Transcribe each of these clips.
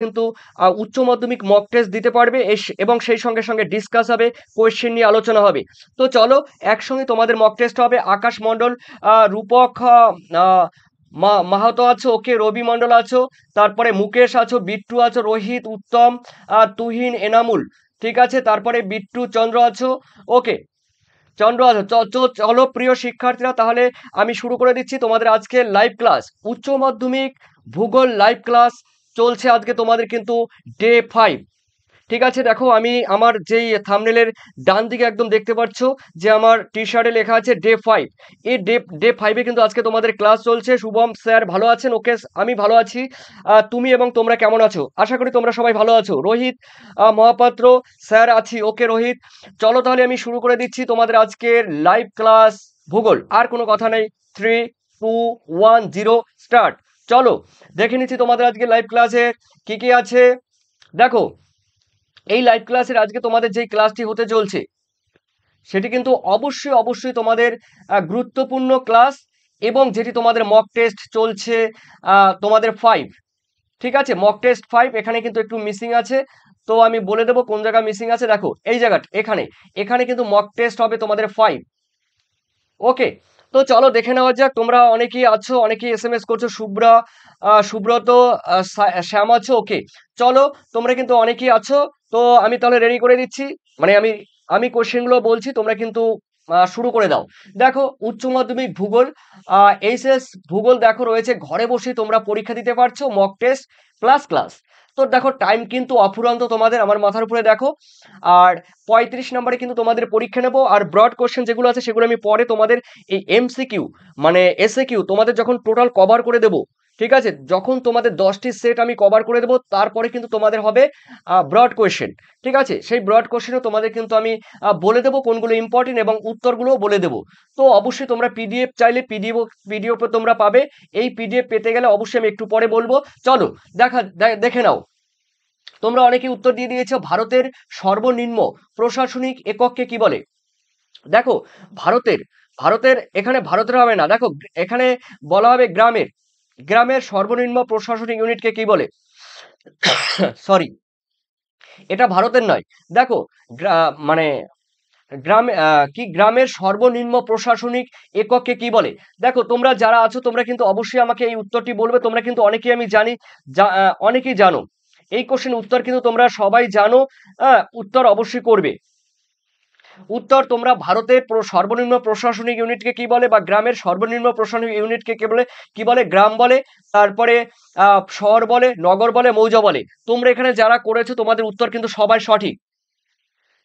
কিন্তু উচ্চ মাধ্যমিক মক টেস্ট দিতে পারবে এবং সেই সঙ্গে সঙ্গে ডিসকাস হবে, কোয়েশ্চেন নিয়ে আলোচনা হবে। তো চলো একসঙ্গে তোমাদের মক টেস্ট হবে। আকাশ মণ্ডল, রূপক মাহাতো আছো, ওকে, রবি মণ্ডল আছো, তারপরে মুকেশ আছো, বিট্টু আছো, রোহিত, উত্তম, তুহিন, এনামুল, ঠিক আছে, তারপরে বিট্টু চন্দ্র আছো, ওকে, চন্দ্র আছো। চলো প্রিয় শিক্ষার্থীরা, তাহলে আমি শুরু করে দিচ্ছি তোমাদের আজকে লাইভ ক্লাস। উচ্চ মাধ্যমিক ভূগোল লাইভ ক্লাস চলছে আজকে তোমাদের কিন্তু ডে 5। ঠিক আছে, দেখো আমি আমার যেই থাম্বনেলের ডান দিকে একদম দেখতে পাচ্ছ যে আমার টি শার্টে লেখা আছে ডে 5। এই ডে 5-এ কিন্তু আজকে তোমাদের ক্লাস চলছে। শুভম স্যার ভালো আছেন? ওকে, আমি ভালো আছি। তুমি এবং তোমরা কেমন আছো? আশা করি তোমরা সবাই ভালো আছো। রোহিত মহাপাত্র স্যার আছি, ওকে রোহিত। চলো তাহলে আমি শুরু করে দিচ্ছি তোমাদের আজকের লাইভ ক্লাস ভূগোল। আর কোনো কথা নেই, 3, 2, 1, 0 স্টার্ট। চলো দেখে নিচ্ছি তোমাদের আজকে লাইভ ক্লাসে কি কি আছে। দেখো, এই লাইভ ক্লাসের আজকে তোমাদের যেই ক্লাসটি হতে চলছে সেটি কিন্তু অবশ্যই অবশ্যই তোমাদের গুরুত্বপূর্ণ ক্লাস, এবং যেটি তোমাদের মক টেস্ট চলছে তোমাদের 5। ঠিক আছে, মক টেস্ট 5 এখানে কিন্তু একটু মিসিং আছে, তো আমি বলে দেবো কোন জায়গা মিসিং আছে। দেখো এই জায়গাটা, এখানে এখানে কিন্তু মক টেস্ট হবে তোমাদের 5। ওকে, তো চলো দেখে নেওয়া যাক। তোমরা অনেকেই আছো, অনেকেই এসএমএস করছো। শুভ্রা, সুব্রত, শ্যাম আছো, ওকে। চলো, তোমরা কিন্তু অনেকেই আছো, তো আমি তাহলে রেডি করে দিচ্ছি। মানে আমি আমি কোশ্চেনগুলো বলছি, তোমরা কিন্তু শুরু করে দাও। দেখো, উচ্চ মাধ্যমিক ভূগোল, এইচএস ভূগোল দেখো রয়েছে, ঘরে বসে তোমরা পরীক্ষা দিতে পারছো, মক টেস্ট প্লাস ক্লাস। তো দেখো টাইম কিন্তু অফুরন্ত তোমাদের, আমার মাথার উপরে দেখো। আর 35 নম্বরে কিন্তু তোমাদের পরীক্ষা নেব। আর ব্রড কোশ্চেন যেগুলো আছে সেগুলো আমি পরে তোমাদের এই এমসিকিউ মানে এসএকিউ তোমাদের যখন টোটাল কভার করে দেব, ঠিক আছে, যখন তোমাদের 10টি সেট আমি কভার করে দেব, তারপরে কিন্তু তোমাদের হবে ব্রড কোশ্চেন। ঠিক আছে, সেই ব্রড কোশ্চেনও তোমাদের কিন্তু আমি বলে দেবো কোনগুলো ইম্পর্টেন্ট, এবং উত্তরগুলোও বলে দেবো। তো অবশ্যই তোমরা পিডিএফ চাইলে পিডিএফ তোমরা পাবে। এই পিডিএফ পেতে গেলে অবশ্যই আমি একটু পরে বলবো। চলো দেখে নাও। তোমরা অনেকে উত্তর দিয়ে দিয়েছো, ভারতের সর্বনিম্ন প্রশাসনিক একককে কি বলে? দেখো, ভারতের ভারতের এখানে ভারতের হবে না, দেখো এখানে বলা হবে গ্রামের। গ্রামের সর্বনিম্ন প্রশাসনিক ইউনিটকে কি বলে? সরি, এটা ভারতের নয়। দেখো, মানে গ্রামে কি গ্রামের সর্বনিম্ন প্রশাসনিক একককে কি বলে? দেখো তোমরা যারা আছো তোমরা কিন্তু অবশ্যই আমাকে এই উত্তরটি বলবে। তোমরা কিন্তু অনেকেই, আমি জানি অনেকেই জানো এই কোশ্চেন উত্তর, কিন্তু তোমরা সবাই জানো। উত্তর অবশ্যই করবে। উত্তর, তোমরা ভারতের সর্বনিম্ন প্রশাসনিক ইউনিটকে কি বলে, বা গ্রামের সর্বনিম্ন প্রশাসনিক ইউনিটকে কে বলে? কি বলে? গ্রাম বলে, তারপরে শহর বলে, নগর বলে, মৌজা বলে। তোমরা এখানে যারা করেছো তোমাদের উত্তর কিন্তু সবাই সঠিক।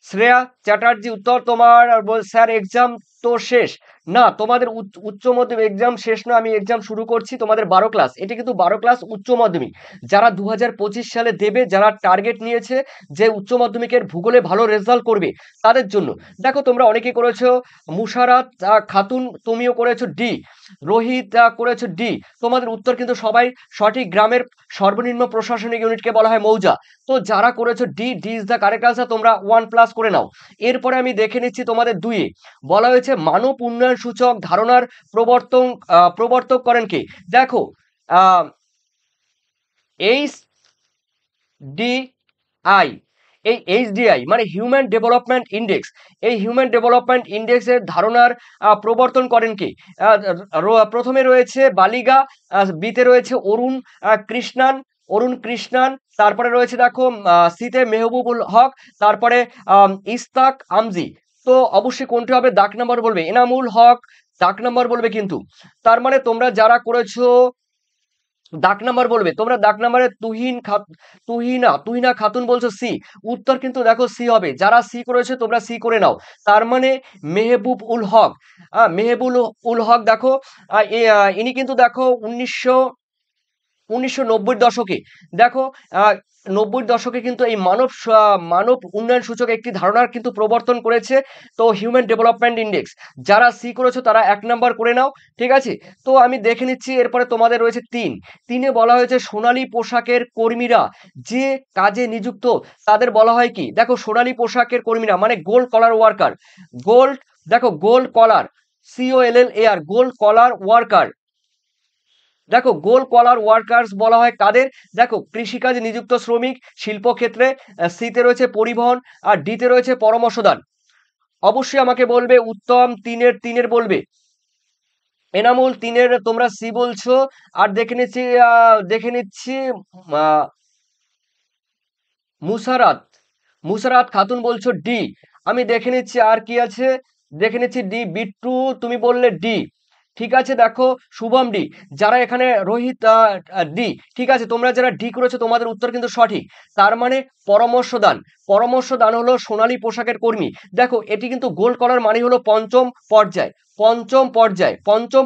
শ্রেয়া চ্যাটার্জি উত্তর তোমার। স্যার এক্সাম তো শেষ? না, তোমাদের উচ্চ মাধ্যমিক এক্সাম শেষ না, আমি এক্সাম শুরু করছি। তোমাদের 12 ক্লাস, এটি কিন্তু 12 ক্লাস উচ্চ মাধ্যমিক, যারা 2025 সালে দেবে, যারা টার্গেট নিয়েছে যে উচ্চ মাধ্যমিকের ভূগোলে ভালো রেজাল্ট করবে তাদের জন্য। দেখো তোমরা অনেকে করেছো, মুশারাত খাতুন তুমিও করেছো ডি, রোহিত করেছো ডি। তোমাদের উত্তর কিন্তু সবাই সঠিক। গ্রামের সর্বনিম্ন প্রশাসনিক ইউনিটকে বলা হয় মৌজা। তো যারা করেছো D, D is the correct answer. তোমরা 1+ করে নাও। এরপরে আমি দেখে নিচ্ছি তোমাদের 2-এ বলা হয়েছে মানব উন্নয়ন সূচক ধারণার প্রবর্তক করেন কে? দেখো, এইচ ডি আই, এই এইচডিআই মানে হিউম্যান ডেভেলপমেন্ট ইন্ডেক্স। এই হিউম্যান ডেভেলপমেন্ট ইন্ডেক্সের ধারণার প্রবর্তন করেন কে? প্রথমে রয়েছে বালিগা, বিতে রয়েছে অরুণ কৃষ্ণান, তারপরে রয়েছে দেখো সিতে মেহবুবুল হক, তারপরে ইস্তাক আমজি। তো অবশ্যই কোনটি হবে? দাগ নাম্বার বলবে এনামুল হক, দাগ নাম্বার বলবে কিন্তু। তার মানে তোমরা যারা করেছো দাগ নাম্বার বলবে। তোমরা দাগ নাম্বারে তুহিনা খাতুন বলছো সি। উত্তর কিন্তু দেখো সি হবে। যারা সি করেছে তোমরা সি করে নাও। তার মানে মেহবুব উল হক, মেহবুল উল হক দেখো, ইনি কিন্তু দেখো 1990 দশকে, দেখো 90 দশকে কিন্তু এই মানব উন্নয়ন সূচক একটি ধারণার কিন্তু প্রবর্তন করেছে। তো হিউম্যান ডেভেলপমেন্ট ইন্ডেক্স, যারা সি করেছো তারা 1 নাম্বার করে নাও। ঠিক আছে, তো আমি দেখে নিচ্ছি। এরপরে তোমাদের রয়েছে 3-এ বলা হয়েছে সোনালী পোশাকের কর্মীরা যে কাজে নিযুক্ত তাদের বলা হয় কি? দেখো, সোনালী পোশাকের কর্মীরা মানে গোল্ড কলার ওয়ার্কার। গোল্ড, দেখো গোল্ড কলার, COLLAR, গোল্ড কলার ওয়ার্কার। দেখো গোল কলার ওয়ার্কার্স বলা হয় কাদের, দেখো কৃষিকাজে নিযুক্ত শ্রমিক, শিল্পক্ষেত্রে, সিতে রয়েছে পরিবহন, আর ডিতে রয়েছে পরামর্শদান। অবশ্যই আমাকে বলবে উত্তম তিনের বলবে। এনামুল তিনের তোমরা সি বলছো। আর দেখে নিচ্ছি আহ, মুসারাত মুসারাত খাতুন বলছো ডি। আমি দেখে নিচ্ছি আর কি আছে, দেখে নিচ্ছি ডি। বিট্টু তুমি বললে ডি, ঠিক আছে। দেখো শুভম ডি, যারা এখানে রোহিত ডি, ঠিক আছে। তোমরা যারা ডি করেছো তোমাদের উত্তর কিন্তু সঠিক। তার মানে পরামর্শদান, পরামর্শদান হলো সোনালী পোশাকের কর্মী। দেখো এটি কিন্তু গোল্ড কলার মানে হলো পঞ্চম পর্যায়, পঞ্চম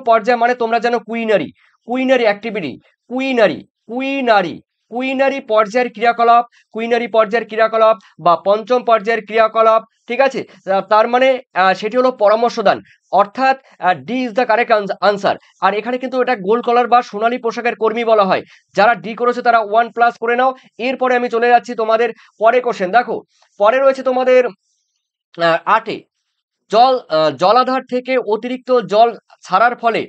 পর্যায় মানে তোমরা জানো quinary, quinary activity, quinary quinary quinary পর্যায়ের ক্রিয়াকলাপ, কুইনারি পর্যায়ের ক্রিয়াকলাপ বা পঞ্চম পর্যায়ের ক্রিয়াকলাপ, ঠিক আছে। তার মানে সেটি হলো পরামর্শদান, অর্থাৎ D is the correct answer. আর এখানে কিন্তু এটা গোল্ড কলার বা সোনালী পোশাকের কর্মী বলা হয়। যারা ডি করেছে তারা 1+ করে নাও। এরপরে আমি চলে যাচ্ছি তোমাদের পরে কোশ্চেন। দেখো পরে রয়েছে তোমাদের 8-এ, জলাধার থেকে অতিরিক্ত জল ছাড়ার ফলে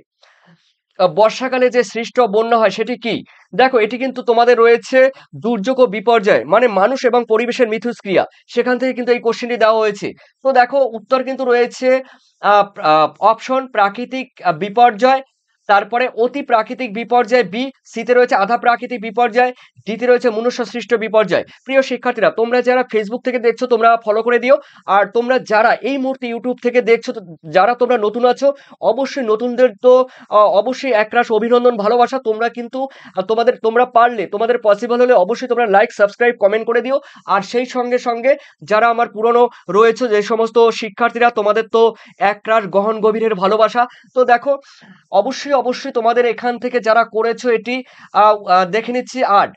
বর্ষাকালে যে সৃষ্ট বন্যা হয় সেটি কি? দেখো এটি কিন্তু তোমাদের রয়েছে দুর্যোগ ও বিপর্যয়, মানে মানুষ এবং পরিবেশের মিথস্ক্রিয়া, সেখান থেকে কিন্তু এই কোশ্চেনটি দেওয়া হয়েছে। তো দেখো উত্তর কিন্তু রয়েছে অপশন প্রাকৃতিক বিপর্যয়, তারপরে অতি প্রাকৃতিক বিপর্যয় বি, সিতে রয়েছে আধা প্রাকৃতিক বিপর্যয়, ডিতে রয়েছে মনুষ্য সৃষ্ট বিপর্যয়। প্রিয় শিক্ষার্থীরা তোমরা যারা ফেসবুক থেকে দেখছো তোমরা ফলো করে দিও। আর তোমরা যারা এই মুহূর্তে ইউটিউব থেকে দেখছো, যারা তোমরা নতুন আছো, অবশ্যই নতুনদের তো অবশ্যই একরাশ অভিনন্দন ভালোবাসা। তোমরা কিন্তু তোমরা পারলে, তোমাদের পসিবল হলে অবশ্যই তোমরা লাইক সাবস্ক্রাইব কমেন্ট করে দিও। আর সেই সঙ্গে সঙ্গে যারা আমার পুরনো রয়েছে যে সমস্ত শিক্ষার্থীরা, তোমাদের তো একরাশ গহন গভীরের ভালোবাসা। তো দেখো অবশ্যই তোমাদের এখান থেকে যারা করেছো এটি দেখে নিচ্ছি 8।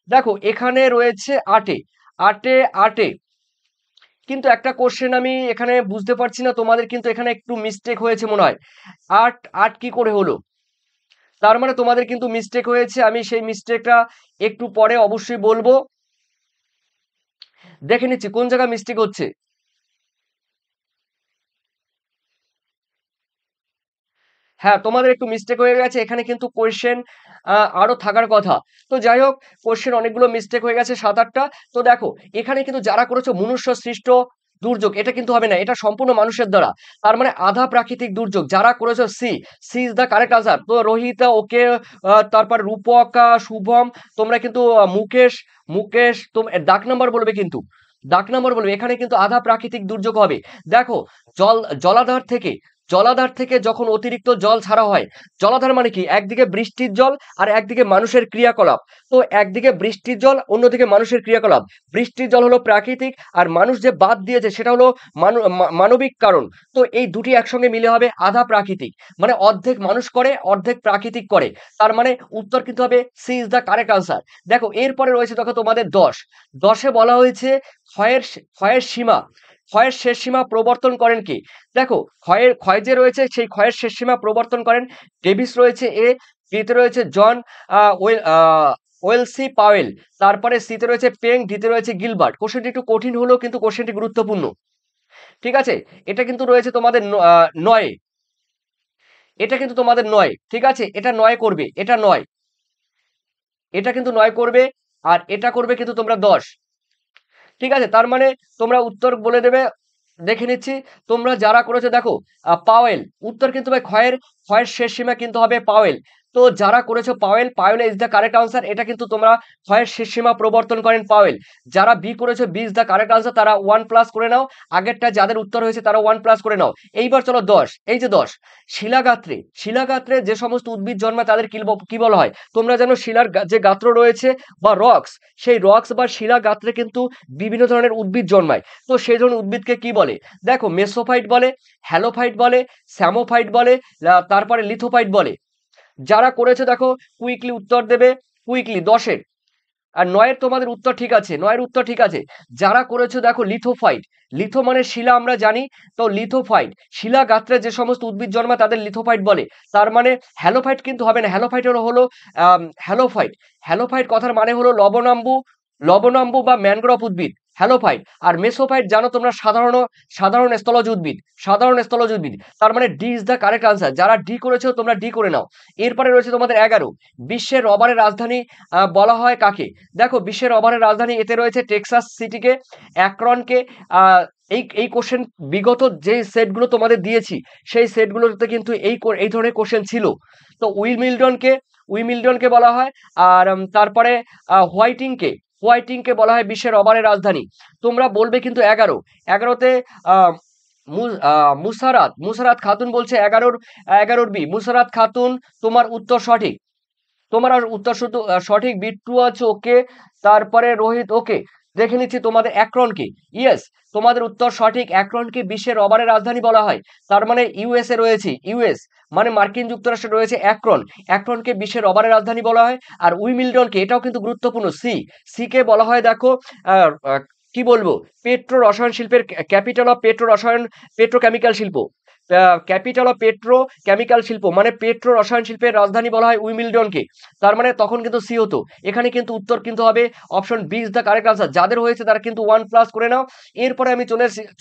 দেখো এখানে রয়েছে 8-এ, 8-এ কিন্তু একটা কোশ্চেন আমি এখানে বুঝতে পারছি না, তোমাদের কিন্তু এখানে একটু মিস্টেক হয়েছে মনে হয়। 8 কি করে হলো? তার মানে তোমাদের কিন্তু মিস্টেক হয়েছে, আমি সেই মিস্টেকটা একটু পরে অবশ্যই বলবো। দেখে নিচ্ছি কোন জায়গায় মিস্টেক হচ্ছে। হ্যাঁ তোমাদের একটু মিস্টেক হয়ে গেছে, এখানে কিন্তু কোয়েশ্চেন আরো থাকার কথা। তো যাই হোক, কোয়েশ্চেন অনেকগুলো মিস্টেক হয়ে গেছে, 7-8টা। তো দেখো এখানে কিন্তু যারা করেছো মনুষ্য সৃষ্ট দুর্যোগ, এটা কিন্তু হবে না, এটা সম্পূর্ণ মানুষের দ্বারা। তার মানে আধা প্রাকৃতিক দুর্যোগ যারা করেছো C, C is the correct answer. তো রোহিতা ওকে, তারপর রূপক, শুভম, তোমরা কিন্তু মুকেশ ডাক নাম্বার বলবে, কিন্তু ডাক নাম্বার বলবে। এখানে কিন্তু আধা প্রাকৃতিক দুর্যোগ হবে। দেখো জল জলাধার থেকে জলাধার থেকে যখন অতিরিক্ত জল ছাড়া হয়, জলাধার মানে কি, একদিকে বৃষ্টির জল আর একদিকে মানুষের ক্রিয়াকলাপ। তো একদিকে বৃষ্টির জল, অন্যদিকে মানুষের ক্রিয়াকলাপ। বৃষ্টির জল হলো প্রাকৃতিক, আর মানুষ যে বাদ দিয়েছে সেটা হলো মানবিক কারণ। তো এই দুটি একসঙ্গে মিলে হবে আধা প্রাকৃতিক, মানে অর্ধেক মানুষ করে অর্ধেক প্রাকৃতিক করে। তার মানে উত্তর কিন্তু হবে C is the correct answer. দেখো এরপরে রয়েছে দেখো তোমাদের 10-এ বলা হয়েছে ক্ষয়ের সীমা, ক্ষয়ের শেষ সীমা প্রবর্তন করেন কি? দেখো ক্ষয় যে রয়েছে সেই ক্ষয়ের শেষ সীমা প্রবর্তন করেন ডেভিস রয়েছে এ, বিতে রয়েছে জন ওয়েলসি পাওয়েল, তারপরে সিতে রয়েছে পেং, ডিতে রয়েছে গিলবার্ট। কোশ্চেনটি একটু কঠিন হলেও কিন্তু কোশ্চেনটি গুরুত্বপূর্ণ, ঠিক আছে। এটা কিন্তু রয়েছে তোমাদের 9-এ, এটা কিন্তু তোমাদের 9, ঠিক আছে। এটা 9 করবে, এটা কিন্তু 9 করবে, আর এটা করবে কিন্তু তোমরা 10, ঠিক আছে। তার মানে তোমরা উত্তর বলে দেবে। দেখে নিচ্ছি তোমরা যারা করেছো, দেখো পাওয়েল, উত্তর কিন্তু ভাই ক্ষয়ের শেষ সীমা কিন্তু হবে পাওয়েল। তো যারা করেছো Powell is the correct answer. এটা কিন্তু তোমরা ক্ষয়ের শেষ সীমা প্রবর্তন করেন পাওয়েল। যারা বি করেছো B is the correct answer, তারা 1+ করে নাও। আগেরটা যাদের উত্তর হয়েছে তারা 1+ করে নাও। এইবার চলো 10, এই যে 10, শিলাগাত্রে যে সমস্ত উদ্ভিদ জন্মায় তাদের কি বলা হয়? তোমরা জানো শিলার যে গাত্র রয়েছে বা রক্স, সেই রক্স বা শিলা গাত্রে কিন্তু বিভিন্ন ধরনের উদ্ভিদ জন্মায়। তো সেই ধরনের উদ্ভিদকে কি বলে? দেখো মেসোফাইট বলে, হ্যালোফাইট বলে, স্যামোফাইট বলে, তারপরে লিথোফাইট বলে। যারা করেছে দেখো কুইকলি উত্তর দেবে, কুইকলি 10-এর। আর 9-এর তোমাদের উত্তর ঠিক আছে, 9-এর উত্তর ঠিক আছে। যারা করেছো দেখো লিথোফাইট, লিথো মানে শিলা আমরা জানি, তো লিথোফাইট, শিলা গাত্রে যে সমস্ত উদ্ভিদ জন্মায় তাদের লিথোফাইট বলে। তার মানে হ্যালোফাইট কিন্তু হবে না, হ্যালোফাইট হলো হ্যালোফাইট, হ্যালোফাইট কথার মানে হলো লবণাম্বু বা ম্যানগ্রোভ উদ্ভিদ। হ্যালোফাইট। আর মেসোফাইট জানো তোমরা সাধারণ স্থলজ উদ্ভিদ, তার মানে D is the correct answer. যারা ডি করেছো তোমরা ডি করে নাও। এরপরে রয়েছে তোমাদের 11, বিশ্বের রবারের রাজধানী বলা হয় কাকে? দেখো বিশ্বের রবারের রাজধানী, এতে রয়েছে টেক্সাস সিটিকে, অ্যাক্রনকে। এই কোশ্চেন বিগত যে সেটগুলো তোমাদের দিয়েছি সেই সেটগুলোতে কিন্তু এই ধরনের কোশ্চেন ছিল। তো উইমিলডনকে বলা হয়। আর তারপরে হোয়াইটিংকে বলা হয় বিশ্বের রবারের রাজধানী। তোমরা বলবে কিন্তু 11তে মুসারাত খাতুন বলছে 11 বি মুসারাত খাতুন। তোমার উত্তর সঠিক, শুধু সঠিক। বিট্টু আছে ওকে, তারপরে রোহিত ওকে। দেখে নিচ্ছি তোমাদের অ্যাক্রনকে, ইয়েস তোমাদের উত্তর সঠিক। অ্যাক্রনকে বিশ্বের রবারের রাজধানী বলা হয়, তার মানে ইউএসএ রয়েছে, ইউএস মানে মার্কিন যুক্তরাষ্ট্রে রয়েছে অ্যাক্রনকে বিশ্বের রবারের রাজধানী বলা হয়। আর উইমিলডনকে, এটাও কিন্তু গুরুত্বপূর্ণ, সিকে বলা হয় দেখো কি বলবো, পেট্রো রসায়ন শিল্পের ক্যাপিটাল অফ পেট্রোকেমিক্যাল শিল্প, ক্যাপিটাল অফ পেট্রোকেমিক্যাল শিল্প মানে পেট্রো রসায়ন শিল্পের রাজধানী বলা হয় উইমিলডনকে। তার মানে তখন কিন্তু সি হতো। এখানে কিন্তু উত্তর কিন্তু হবে option B is the correct answer. যাদের হয়েছে তারা কিন্তু 1+ করে নাও। এরপরে আমি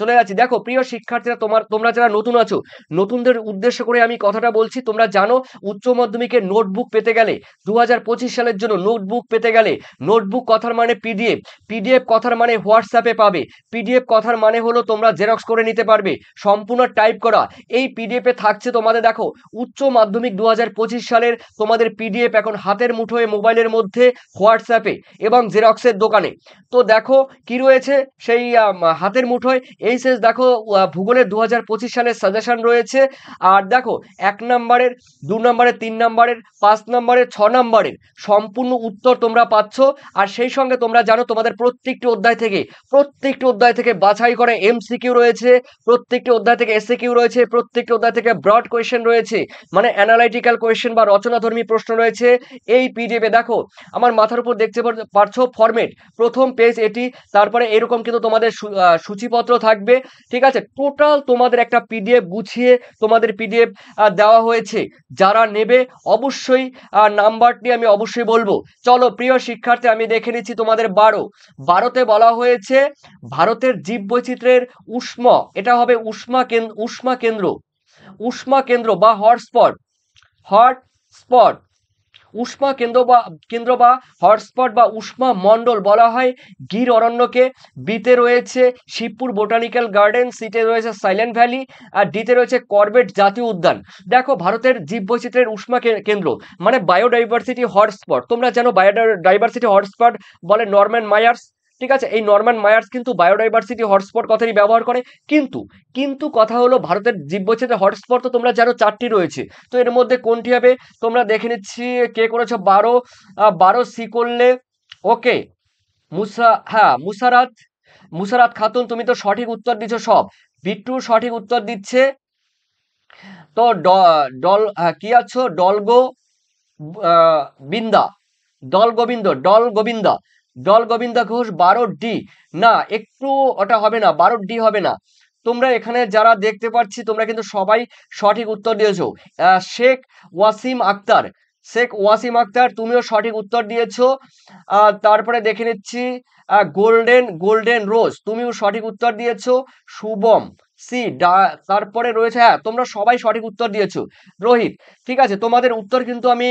চলে যাচ্ছি। দেখো প্রিয় শিক্ষার্থীরা, তোমরা যারা নতুন আছো, নতুনদের উদ্দেশ্য করে আমি কথাটা বলছি। তোমরা জানো উচ্চ মাধ্যমিকের নোটবুক পেতে গেলে 2025 সালের জন্য নোটবুক পেতে গেলে, নোটবুক কথার মানে পিডিএফ কথার মানে হোয়াটসঅ্যাপে পাবে, পিডিএফ কথার মানে হলো তোমরা জেরক্স করে নিতে পারবে, সম্পূর্ণ টাইপ করা। এই পিডিএফে থাকছে তোমাদের দেখো উচ্চ মাধ্যমিক 2025 সালের তোমাদের পিডিএফ এখন হাতের মুঠোয়, মোবাইলের মধ্যে, হোয়াটসঅ্যাপে এবং জেরক্সের দোকানে। তো দেখো কি রয়েছে সেই হাতের মুঠোয়। এই শেষ দেখো ভূগোলের 2025 সালের সাজেশন রয়েছে। আর দেখো 1 নম্বরের, 2 নম্বরের, 3 নম্বরের, 5 নম্বরের, 6 নম্বরের সম্পূর্ণ উত্তর তোমরা পাচ্ছ। আর সেই সঙ্গে তোমরা জানো তোমাদের প্রত্যেকটি অধ্যায় থেকে বাছাই করে এমসিকিউ রয়েছে, প্রত্যেকটি অধ্যায় থেকে এসএকিউ রয়েছে, প্রত্যেকটি অধ্যায় থেকে ব্রড কোয়েশ্চেন রয়েছে, মানে অ্যানালাইটিক্যাল কোয়েশ্চেন বা রচনাধর্মী প্রশ্ন রয়েছে। এই পিডিএফে দেখো আমার মাথার উপর দেখতে পারছো ফরম্যাট, প্রথম পেজ এটি, তারপরে এরকম কিন্তু তোমাদের সূচিপত্র থাকবে। ঠিক আছে, টোটাল তোমাদের একটা পিডিএফ গুছিয়ে তোমাদের পিডিএফ দেওয়া হয়েছে। যারা নেবে অবশ্যই নাম্বারটি আমি অবশ্যই বলবো। চলো প্রিয় শিক্ষার্থী, আমি দেখে নিচ্ছি তোমাদের 12তে বলা হয়েছে ভারতের জীববৈচিত্র্যের এটা হবে উষ্মা কেন্দ্র বা হটস্পট, উষ্মা কেন্দ্র বা হটস্পট বা উষ্মা মণ্ডল বলা হয় গির অরণ্যকে। বিতে রয়েছে শিবপুর বোটানিক্যাল গার্ডেন, সিতে রয়েছে সাইলেন্ট ভ্যালি, আর ডিতে রয়েছে করবেট জাতীয় উদ্যান। দেখো ভারতের জীববৈচিত্র্যের উষ্মা কেন্দ্র মানে বায়োডাইভার্সিটি হটস্পট। তোমরা জানো বায়োডাইভার্সিটি হটস্পট বলে নরম্যান মায়ার্স। ঠিক আছে, এই নরম্যান মায়ার্স কিন্তু বায়োডাইভার্সিটি হটস্পট কথাটি ব্যবহার করে। কিন্তু কথা হলো ভারতের জীববৈচিত্র্যের হটস্পট তো তোমরা জানো 4টি রয়েছে। তো এর মধ্যে কোনটি হবে তোমরা দেখে নিচ্ছি। কে করেছো 12 সি করলে ওকে। মুসারাত খাতুন তুমি তো সঠিক উত্তর দিচ্ছ সব। বিট্টু সঠিক উত্তর দিচ্ছে। তো কি আছো বিন্দা দল গোবিন্দা ঘোষ 12 ডি। না, একটু ওটা হবে না, 12 ডি হবে না। তোমরা এখানে যারা দেখতে পাচ্ছি তোমরা কিন্তু সবাই সঠিক উত্তর দিয়েছো। শেখ ওয়াসিম আক্তার তুমিও সঠিক উত্তর দিয়েছো। তারপরে দেখে নিচ্ছি গোল্ডেন রোজ তুমিও সঠিক উত্তর দিয়েছো। শুভম তারপরে রয়েছে, হ্যাঁ তোমরা সবাই সঠিক উত্তর দিয়েছো। রোহিত, ঠিক আছে, তোমাদের উত্তর কিন্তু আমি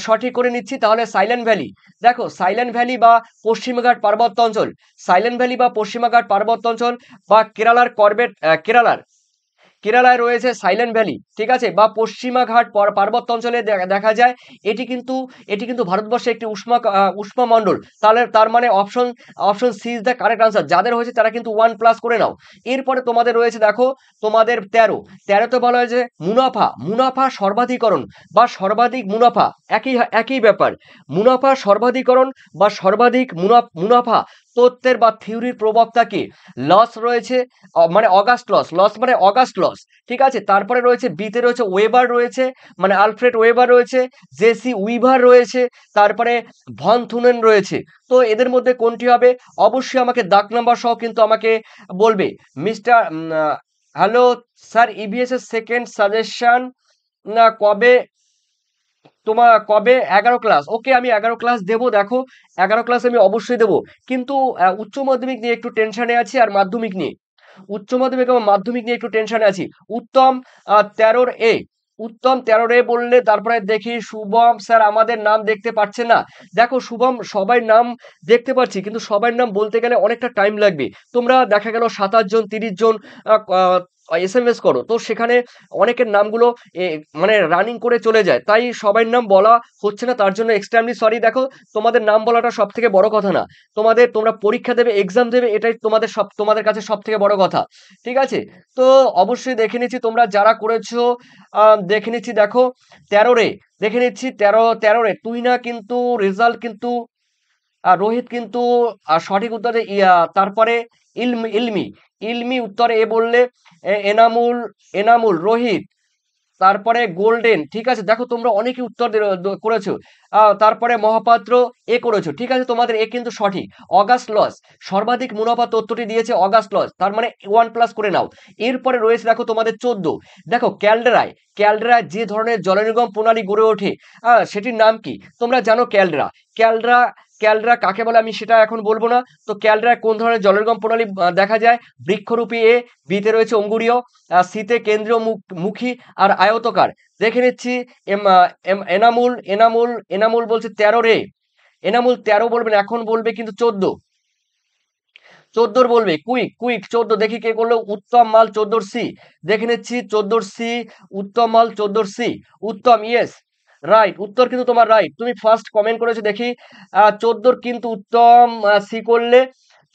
সঠিক করে নিচ্ছি। তাহলে সাইলেন্ট ভ্যালি, দেখো সাইলেন্ট ভ্যালি বা পশ্চিমঘাট পার্বত্য অঞ্চল বা কেরালায় রয়েছে সাইলেন্ট ভ্যালি, ঠিক আছে, বা পশ্চিমা ঘাট পার্বত্য অঞ্চলে দেখা যায়। এটি কিন্তু ভারতবর্ষে একটি উষ্মা মণ্ডল। তাহলে তার মানে option C is the correct answer. যাদের হয়েছে তারা কিন্তু 1+ করে নাও। এরপরে তোমাদের রয়েছে দেখো তোমাদের 13তে বলা হয়েছে মুনাফা সর্বাধিকরণ বা সর্বাধিক মুনাফা, একই ব্যাপার। মুনাফা সর্বাধিকরণ বা সর্বাধিক মুনাফা তত্ত্বের বা থিওরির প্রবক্তা কি? লস রয়েছে, মানে অগাস্ট লস। ঠিক আছে, তারপরে রয়েছে বিতে রয়েছে ওয়েবার রয়েছে, মানে আলফ্রেড ওয়েবার রয়েছে, জেসি উইভার রয়েছে, তারপরে ভন থুনেন রয়েছে। তো এদের মধ্যে কোনটি হবে অবশ্যই আমাকে দাগ নাম্বার সহ কিন্তু আমাকে বলবে। মিস্টার হ্যালো স্যার, ইভিএস এর সেকেন্ড সাজেশন না কবে তোমার কবে? 11 ক্লাস। ওকে, আমি 11 ক্লাস দেবো। দেখো 11 ক্লাস আমি অবশ্যই দেবো, কিন্তু উচ্চ মাধ্যমিক নিয়ে একটু টেনশনে আছি, আর মাধ্যমিক নিয়ে, উচ্চ মাধ্যমিক এবং মাধ্যমিক নিয়ে একটু টেনশনে আছি। উত্তম 13 এ, উত্তম 13 এ বললে তারপরে দেখি শুভম স্যার আমাদের নাম দেখতে পাচ্ছে না। দেখো শুভম, সবাই নাম দেখতে পাচ্ছি, কিন্তু সবার নাম বলতে গেলে অনেকটা টাইম লাগবে। তোমরা দেখা গেল 27 জন 30 জন এসএমএস করো, তো সেখানে অনেকের নামগুলো মানে রানিং করে চলে যায়, তাই সবার নাম বলা হচ্ছে না, তার জন্য এক্সট্রিমলি সরি। দেখো তোমাদের নাম বলাটা সব থেকে বড় কথা না, তোমরা পরীক্ষা দেবে, এক্সাম দেবে, এটাই তোমাদের কাছে সব থেকে বড় কথা। ঠিক আছে, তো অবশ্যই দেখে নিচ্ছি তোমরা যারা করেছো, দেখে নিচ্ছি। দেখো 13 রে, দেখে নিচ্ছি 13 রে তুই না, কিন্তু রেজাল্ট কিন্তু রোহিত কিন্তু সঠিক উত্তরে তারপরে ইলমি, ইলমি উত্তরে এ বললে, এনামুল, এনামুল, রোহিত, তারপরে গোল্ডেন। ঠিক আছে, দেখো তোমরা অনেকে উত্তর করেছো। তারপরে মহাপাত্র এ করেছো, ঠিক আছে, তোমাদের এ কিন্তু সঠিক। অগাস্ট লস, সর্বাধিক মুনাফা তথ্যটি দিয়েছে অগাস্ট লস, তার মানে 1+ করে নাও। এরপরে রয়েছে দেখো তোমাদের 14, দেখো ক্যালডেরায়, ক্যালডেরায় যে ধরনের জলনির্গম প্রণালী গড়ে ওঠে, সেটির নাম কি? তোমরা জানো ক্যালডেরা, ক্যালডেরা, ক্যালডেরা কাকে বলে আমি সেটা এখন বলবো না। তো ক্যালডেরায় কোন ধরনের জলনির্গম প্রণালী দেখা যায়? বৃক্ষরূপী এ, বিতে রয়েছে অঙ্গুরীয়, সিতে কেন্দ্রীয় মুখী আর আয়তকার। দেখে নিচ্ছি এনামুল, এনামুল, এনামুল বলছে 13 রে, এনামুল 13 বলবেন, এখন বলবে কিন্তু 14, 14 বলবে। কুইক, কুইক 14, দেখি কে করলো? উত্তম মাল 14 সি। দেখে নিচ্ছি 14 সি, উত্তম মাল 14 সি, উত্তম, ইয়েস রাইট, উত্তর কিন্তু তোমার রাইট, তুমি ফার্স্ট কমেন্ট করেছো দেখি। 14 কিন্তু উত্তম সি করলে,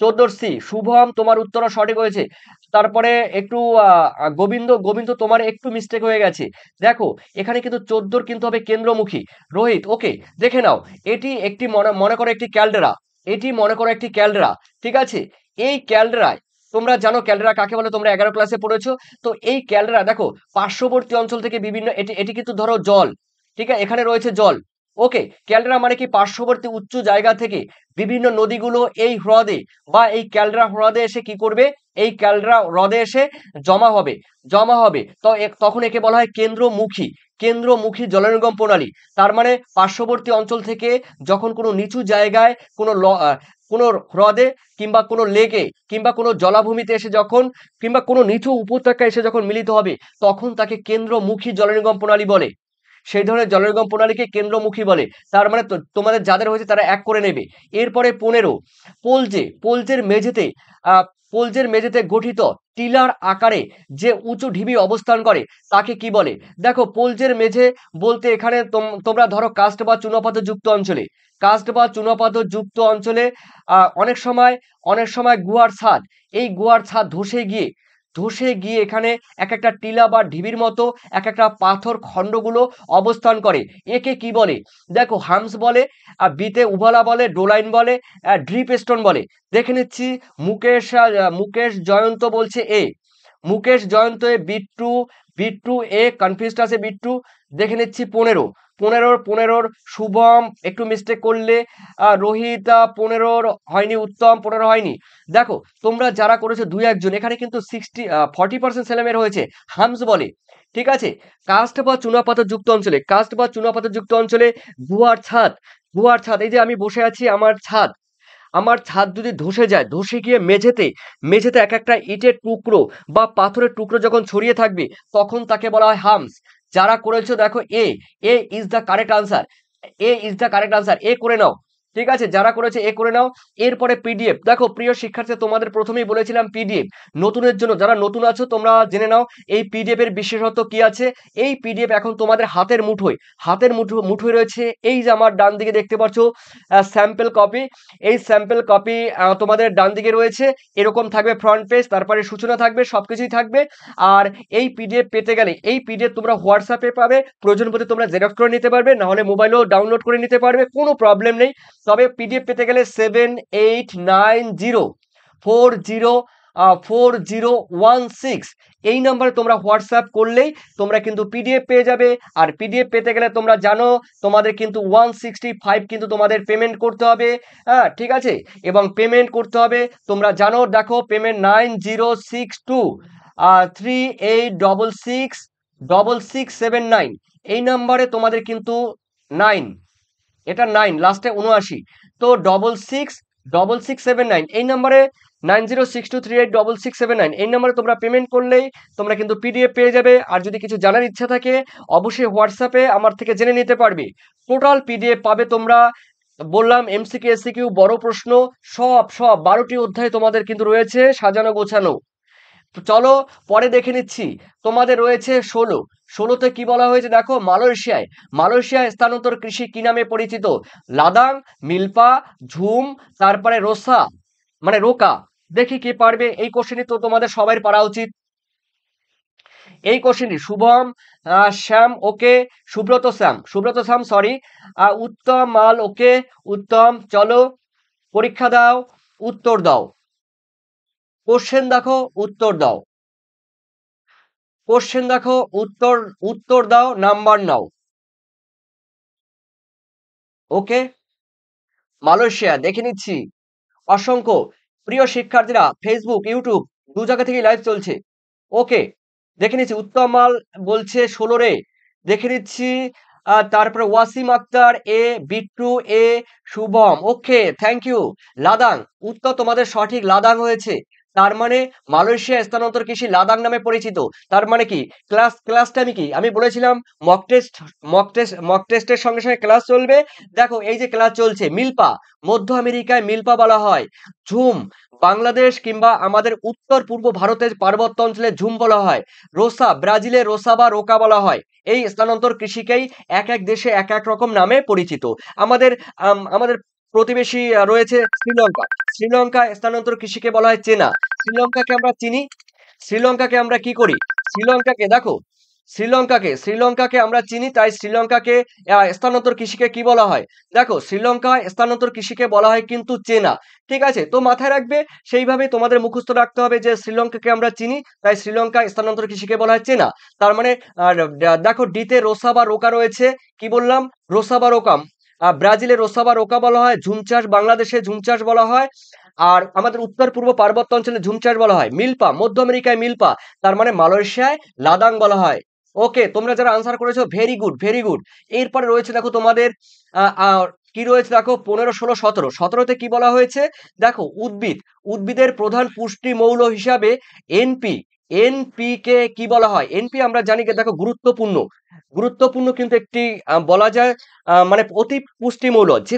14 সি। শুভম তোমার উত্তর সঠিক হয়েছে। তারপরে একটু গোবিন্দ, গোবিন্দ তোমার একটু মিস্টেক হয়ে গেছে। দেখো এখানে কিন্তু 14 কিন্তু হবে কেন্দ্রমুখী। রোহিত ওকে, দেখে নাও, এটি একটি মনে করো একটি ক্যালডেরা, এটি মনে করো একটি ক্যালডেরা। ঠিক আছে, এই ক্যালডেরায় তোমরা জানো ক্যালডেরা কাকে বলে, তোমরা 11 ক্লাসে পড়েছো। তো এই ক্যালডেরা দেখো পার্শ্ববর্তী অঞ্চল থেকে বিভিন্ন, এটি এটি কিন্তু ধরো জল, ঠিক আছে, এখানে রয়েছে জল। ওকে, ক্যালডেরা মানে কি? পার্শ্ববর্তী উঁচু জায়গা থেকে বিভিন্ন নদীগুলো এই হ্রদে বা এই ক্যালডেরা হ্রদে এসে কি করবে? এই ক্যালডেরা হ্রদে এসে জমা হবে, জমা হবে। তো তখন একে বলা হয় কেন্দ্রমুখী, কেন্দ্রমুখী জলনির্গম প্রণালী। তার মানে পার্শ্ববর্তী অঞ্চল থেকে যখন কোনো নিচু জায়গায় কোনো হ্রদে কিংবা কোনো লেকে কিংবা কোনো জলাভূমিতে এসে যখন, কিংবা কোনো নিচু উপত্যকা এসে যখন মিলিত হবে, তখন তাকে কেন্দ্রমুখী জলনির্গম প্রণালী বলে। সেই ধরনের জলনির্গম প্রণালীকে কেন্দ্রমুখী বলে। তার মানে তোমাদের যাদের হয়েছে তারা 1 করে নেবে। এরপরে 15, পোলজে, পোলজের মেঝেতে, আহ পোলজের মেঝেতে গঠিত টিলার আকারে যে উঁচু ঢিবি অবস্থান করে তাকে কি বলে? দেখো পোলজের মেঝে বলতে এখানে তোমরা ধরো কাস্ট বা চুনাপাথর যুক্ত অঞ্চলে, কাস্ট বা চুনাপাথর যুক্ত অঞ্চলে অনেক সময়, অনেক সময় গুহার ছাদ, এই গুহার ছাদ ধসে গিয়ে এখানে এক একটা টিলা বা ঢিবির মতো এক একটা পাথর খণ্ডগুলো অবস্থান করে। একে কি বলে? দেখো হামস বলে, বিতে উভালা বলে, ডোলাইন বলে, ড্রিপ স্টোন বলে। দেখে নিচ্ছি মুকেশ জয়ন্ত বলছে এ, মুকেশ জয়ন্ত এ, বিট্টু, বিট্টু এ, কনফিউজড আছে বিট্টু। দেখে নিচ্ছি 15, 15 শুভম একটু মিস্টেক করলে, রোহিত 15 হয়নি, উত্তম 15 হয়নি। দেখো তোমরা যারা করেছো 2-1 জন, এখানে কিন্তু 40% ছেলেমেয়ের হয়েছে হামস বলে। ঠিক আছে, কাস্ট বা চুনাপাথর যুক্ত অঞ্চলে, কাস্ট বা চুনাপাথর যুক্ত অঞ্চলে গুহার ছাদ, গুহার ছাদ, এই যে আমি বসে আছি, আমার ছাদ, আমার ছাদ যদি ধসে যায়, ধসে গিয়ে মেঝেতে, মেঝেতে এক একটা ইটের টুকরো বা পাথরের টুকরো যখন ছড়িয়ে থাকবে, তখন তাকে বলা হয় হামস। যারা করেছো দেখো A, A is the correct answer, A is the correct answer, A করে নাও। ঠিক আছে, যারা করেছে এ করে নাও। এরপরে পিডিএফ, দেখো প্রিয় শিক্ষার্থী তোমাদের প্রথমেই বলেছিলাম পিডিএফ নতুনের জন্য, যারা নতুন আছো তোমরা জেনে নাও এই পিডিএফ এর বিশেষত্ব কি আছে। এই পিডিএফ এখন তোমাদের হাতের মুঠোয়, হাতের মুঠোয় রয়েছে। এই যে আমার ডান দিকে দেখতে পাচ্ছ স্যাম্পল কপি, এই স্যাম্পল কপি তোমাদের ডান দিকে রয়েছে, এরকম থাকবে ফ্রন্ট পেজ, তারপরে সূচনা থাকবে, সবকিছুই থাকবে। আর এই পিডিএফ পেতে গেলে, এই পিডিএফ তোমরা হোয়াটসঅ্যাপে পাবে, প্রয়োজন পড়লে তোমরা জেরক্স করে নিতে পারবে, না হলে মোবাইলেও ডাউনলোড করে নিতে পারবে, কোনো প্রবলেম নেই। তবে পিডিএফ পেতে গেলে 7890404016 এই নাম্বারে তোমরা হোয়াটসঅ্যাপ করলেই তোমরা কিন্তু পিডিএফ পেয়ে যাবে। আর পিডিএফ পেতে গেলে তোমরা জানো তোমাদের কিন্তু 165 কিন্তু তোমাদের পেমেন্ট করতে হবে। হ্যাঁ ঠিক আছে, এবং পেমেন্ট করতে হবে তোমরা জানো, দেখো পেমেন্ট 906238666679 এই নাম্বারে তোমাদের কিন্তু 9, এটা 9 লাস্টে 79। তো 666679 এই নম্বরে 9062386679 এই নম্বরে তোমরা পেমেন্ট করলেই তোমরা কিন্তু পিডিএফ পেয়ে যাবে। আর যদি কিছু জানার ইচ্ছা থাকে অবশ্যই হোয়াটসঅ্যাপে আমার থেকে জেনে নিতে পারবে। টোটাল পিডিএফ পাবে তোমরা, বললাম এমসিকিউ এসিকিউ বড় প্রশ্ন সব সব 12টি অধ্যায় তোমাদের কিন্তু রয়েছে সাজানো গোছানো। তো চলো পরে দেখে নিচ্ছি। তোমাদের রয়েছে 16তে কি বলা হয়েছে দেখো, মালয়েশিয়ায় স্থানান্তর কৃষি কি নামে পরিচিত? লাদাং, মিল্পা, ঝুম, তারপরে রোসা মানে রোকা। দেখি কে পারবে এই কোশ্চেনই, তো তোমাদের সবাই পারা উচিত এই কোশ্চেনটি। শুভম শ্যাম ওকে, সুব্রত শ্যাম সরি, উত্তম মাল ওকে, উত্তম চলো পরীক্ষা দাও, উত্তর দাও, কোশ্চেন দেখো উত্তর দাও, কোশ্চেন দেখো উত্তর উত্তর দাও, নাম্বার নাও। ওকে, মালয়েশিয়া দেখে নিচ্ছি। অসংখ্য প্রিয় শিক্ষার্থীরা, ফেসবুক ইউটিউব দু জায়গা থেকে লাইভ চলছে। ওকে, দেখে নিচ্ছি উত্তম মাল বলছে 16 রে, দেখে নিচ্ছি। তারপরে ওয়াসিম আক্তার এ, বিট্টু এ, শুভম ওকে থ্যাংক ইউ। লাদাং, উত্তর তোমাদের সঠিক, লাদাং হয়েছে। তার মানে মালয়েশিয়া স্থানান্তর কৃষি লাদাং নামে পরিচিত। তার মানে কি ক্লাসটা আমি কি আমি বলেছিলাম, মক টেস্টের সঙ্গে সঙ্গে ক্লাস চলবে। দেখো এই যে ক্লাস চলছে। মিল্পা, মধ্য আমেরিকায় মিল্পা বলা হয়। ঝুম, বাংলাদেশ কিংবা আমাদের উত্তর পূর্ব ভারতের পার্বত্য অঞ্চলে ঝুম বলা হয়। রোসা, ব্রাজিলে রোসা বা রোকা বলা হয়। এই স্থানান্তর কৃষিকেই এক এক দেশে এক এক রকম নামে পরিচিত। আমাদের প্রতিবেশী রয়েছে শ্রীলঙ্কা স্থানান্তর কৃষিকে বলা হয় চেনা। শ্রীলঙ্কাকে আমরা চিনি, শ্রীলঙ্কাকে আমরা কি করি, শ্রীলঙ্কাকে দেখো, শ্রীলঙ্কাকে আমরা চিনি, তাই শ্রীলঙ্কাকে স্থানান্তর কৃষিকে কি বলা হয়? দেখো শ্রীলঙ্কা স্থানান্তর কৃষিকে বলা হয় কিন্তু চেনা। ঠিক আছে, তো মাথায় রাখবে, সেইভাবে তোমাদের মুখস্থ রাখতে হবে যে শ্রীলঙ্কাকে আমরা চিনি, তাই শ্রীলঙ্কা স্থানান্তর কৃষিকে বলা হয় চেনা। তার মানে দেখো ডিতে রোসা বা রোকা রয়েছে, কি বললাম, রোসা বা রোকা। ব্রাজিলে রোসা বা রোকা বলা হয়, ঝুম চাষ বাংলাদেশে ঝুম চাষ বলা হয়, আর আমাদের উত্তর পূর্ব পার্বত্য অঞ্চলে ঝুম চাষ বলা হয়। মিল্পা, মধ্য আমেরিকায় মিল্পা, তার মানে মালয়েশিয়ায় লাদাং বলা হয়। ওকে, তোমরা যারা আনসার করেছো ভেরি গুড ভেরি গুড। এরপরে রয়েছে দেখো তোমাদের কি রয়েছে দেখো 15, 16, 17। 17তে কি বলা হয়েছে দেখো, উদ্ভিদের প্রধান পুষ্টি মৌল হিসাবে এনপি, এনপিকে কি বলা হয়? এনপি আমরা জানি যে দেখো গুরুত্বপূর্ণ কিন্তু একটি বলা যায় মানে অতি পুষ্টিমৌল। যে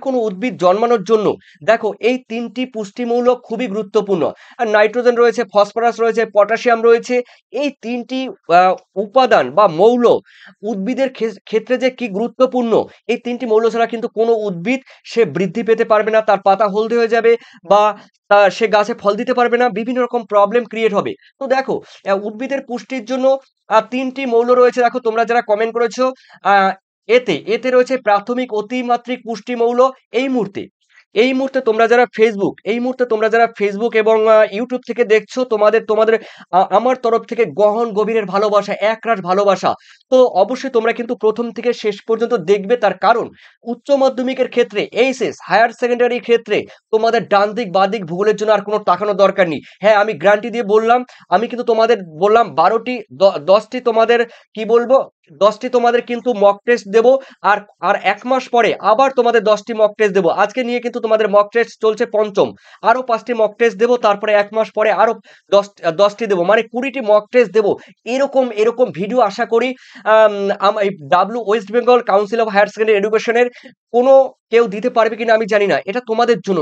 কোনো উদ্ভিদ জন্মানোর জন্য দেখো এই 3টি পুষ্টিমৌল খুবই গুরুত্বপূর্ণ। আর নাইট্রোজেন রয়েছে, ফসফরাস রয়েছে, পটাশিয়াম রয়েছে। এই 3টি উপাদান বা মৌল উদ্ভিদের ক্ষেত্রে যে কি গুরুত্বপূর্ণ, এই 3টি মৌল ছাড়া কিন্তু কোনো উদ্ভিদ সে বৃদ্ধি পেতে পারবে না, তার পাতা হলদে হয়ে যাবে বা সে গাছে ফল দিতে পারবে না, বিভিন্ন রকম প্রবলেম ক্রিয়েট হবে। তো দেখো উদ্ভিদের পুষ্টির জন্য 3টি মৌল রয়েছে। দেখো তোমরা যারা কমেন্ট করেছো আহ এতে রয়েছে প্রাথমিক অতিমাত্রিক পুষ্টি মৌল। এই মুহূর্তে তোমরা যারা ফেসবুক এবং ইউটিউব থেকে দেখছো, তোমাদের আমার তরফ থেকে গহন গভীরের ভালোবাসা, একরাশ ভালোবাসা। তো অবশ্যই তোমরা কিন্তু প্রথম থেকে শেষ পর্যন্ত দেখবে, তার কারণ উচ্চ মাধ্যমিকের ক্ষেত্রে, এইচএস হায়ার সেকেন্ডারি ক্ষেত্রে তোমাদের ডান দিক বাঁ দিক ভূগোলের জন্য আর কোনো তাকানোর দরকার নেই। হ্যাঁ, আমি গ্যারান্টি দিয়ে বললাম, আমি কিন্তু তোমাদের বললাম 10টি তোমাদের কি বলবো, 10টি তোমাদের কিন্তু মক টেস্ট দেবো। আর আর 1 মাস পরে আবার তোমাদের 10টি মক টেস্ট দেবো। আজকে নিয়ে কিন্তু তোমাদের মক টেস্ট চলছে পঞ্চম, আরো 5টি মক টেস্ট দেবো, তারপরে 1 মাস পরে আরো 10টি দেবো, মানে 20টি মক টেস্ট দেবো। এরকম ভিডিও আশা করি West Bengal Council of Higher Secondary এডুকেশনের কোনো কেউ দিতে পারবে কিনা আমি জানি না। এটা তোমাদের জন্য,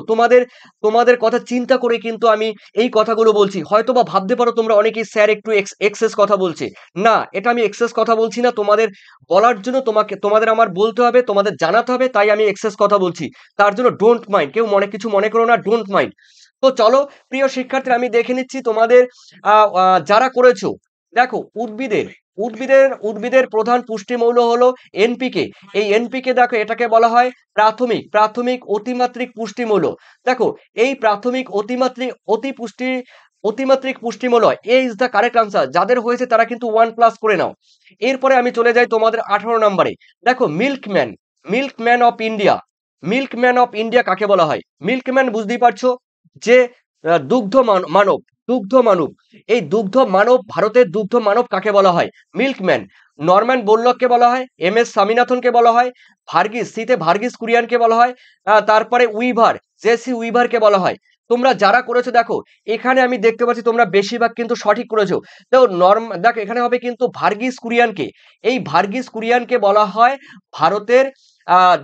তোমাদের কথা চিন্তা করে কিন্তু আমি এই কথাগুলো বলছি। হয়তো বা ভাবতে পারো তোমরা অনেকেই স্যার একটু এক্সেস কথা বলছে। না, এটা আমি এক্সেস কথা বলছি না, তোমাদের বলার জন্য তোমাদের আমার বলতে হবে, তোমাদের জানাতে হবে, তাই আমি এক্সেস কথা বলছি। তার জন্য ডোন্ট মাইন্ড, কেউ কিছু মনে করো না, ডোন্ট মাইন্ড। তো চলো প্রিয় শিক্ষার্থীরা, আমি দেখে নিচ্ছি তোমাদের যারা করেছো। দেখো উদ্ভিদের প্রধান পুষ্টিমৌল হলো এনপিকে। এই এনপিকে দেখো, এটাকে বলা হয় প্রাথমিক অতিমাত্রিক পুষ্টিমৌল। দেখো এই প্রাথমিক অতিমাত্রিক পুষ্টিমূল্য ইজ দ্য কারেক্ট আনসার। যাদের হয়েছে তারা কিন্তু 1+ করে নাও। এরপরে আমি চলে যাই তোমাদের 18 নম্বরে। দেখো মিল্কম্যান অফ ইন্ডিয়া কাকে বলা হয়? মিল্কম্যান বুঝতেই পারছো, যে দুগ্ধ মানব। এই ভারতের দুগ্ধ মানব কাকে বলা হয়? মিল্কম্যান। নরম্যান বোরলগকে বলা হয়, এম.এস. স্বামীনাথনকে বলা হয়, ভার্গিস সিতে ভার্গিস কুরিয়ানকে বলা হয়, তারপরে উইভার জেসি উইভারকে বলা হয়। তোমরা যারা করেছো দেখো এখানে আমি দেখতে পাচ্ছি তোমরা বেশিরভাগ কিন্তু সঠিক করেছো। তো দেখো এখানে হবে কিন্তু ভার্গিস কুরিয়ানকে, এই ভার্গিস কুরিয়ানকে বলা হয় ভারতের আহ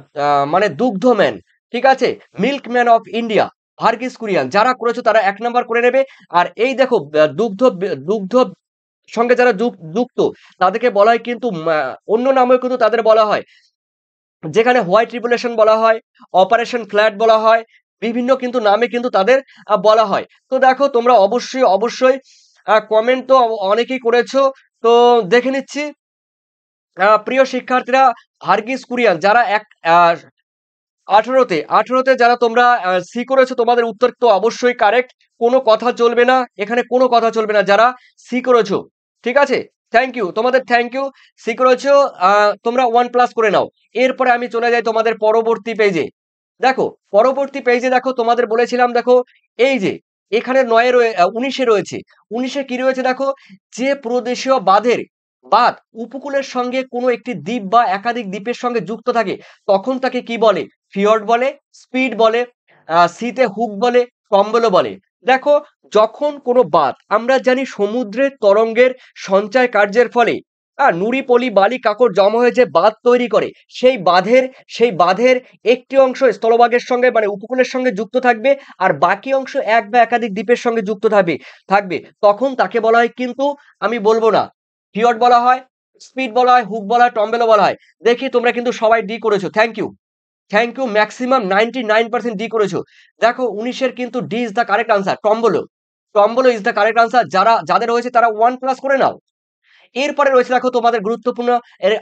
মানে দুগ্ধম্যান, ঠিক আছে, milkman of India, Verghese Kurian. যারা করেছো তারা 1 নম্বর করে নেবে। আর এই দেখো দুগ্ধ দুগ্ধ সঙ্গে যারা যুক্ত তাদেরকে বলা হয় কিন্তু অন্য নামেও কিন্তু তাদের বলা হয়, যেখানে হোয়াইট রিভলিউশন বলা হয়, অপারেশন ফ্ল্যাট বলা হয়, বিভিন্ন কিন্তু নামে কিন্তু তাদের বলা হয়। তো দেখো তোমরা অবশ্যই অবশ্যই কমেন্ট তো অনেকেই করেছো। তো দেখে নিচ্ছি প্রিয় শিক্ষার্থীরা, ভার্গিস কুরিয়ান যারা 18তে যারা তোমরা সি করেছো তোমাদের উত্তর তো অবশ্যই কারেক্ট, কোনো কথা চলবে না এখানে, কোনো কথা চলবে না যারা সি করেছো, ঠিক আছে। থ্যাংক ইউ তোমাদের, থ্যাংক ইউ। সি করেছো, তোমরা 1+ করে নাও। এরপরে আমি চলে যাই তোমাদের পরবর্তী পেজে। দেখো পরবর্তী পেজে দেখো তোমাদের বলেছিলাম দেখো এই যে এখানে 19-এ রয়েছে, 19-এ কি রয়েছে দেখো, যে প্রদেশীয় বাঁধ উপকূলের সঙ্গে কোনো একটি দ্বীপ বা একাধিক দ্বীপের সঙ্গে যুক্ত থাকে তখন তাকে কি বলে, ফিয়র্ড বলে, স্পিড বলে, সিতে হুক বলে, টম্বলো বলে। দেখো যখন কোনো বাঁধ, আমরা জানি সমুদ্রের তরঙ্গের সঞ্চয় কার্যের ফলে নুড়ি পলি বালি কাকড় জমা হয়ে যে বাঁধ তৈরি করে, সেই বাঁধের একটি অংশ স্থলভাগের সঙ্গে মানে উপকূলের সঙ্গে যুক্ত থাকবে, আর বাকি অংশ এক বা একাধিক দ্বীপের সঙ্গে যুক্ত থাকবে তখন তাকে বলা হয় কিন্তু, আমি বলবো না, ফিয়র্ড বলা হয়, স্পিড বলা হয়, হুক বলা হয়, টম্বেলো বলা হয়। দেখি তোমরা কিন্তু সবাই ডি করেছো, thank you, thank you, maximum 99% D করেছো। দেখো 19-এর কিন্তু D is the correct answer, tombolo, tombolo is the correct answer. যাদের হয়েছে তারা 1+ করে নাও। এরপরে রয়েছে দেখো তোমাদের গুরুত্বপূর্ণ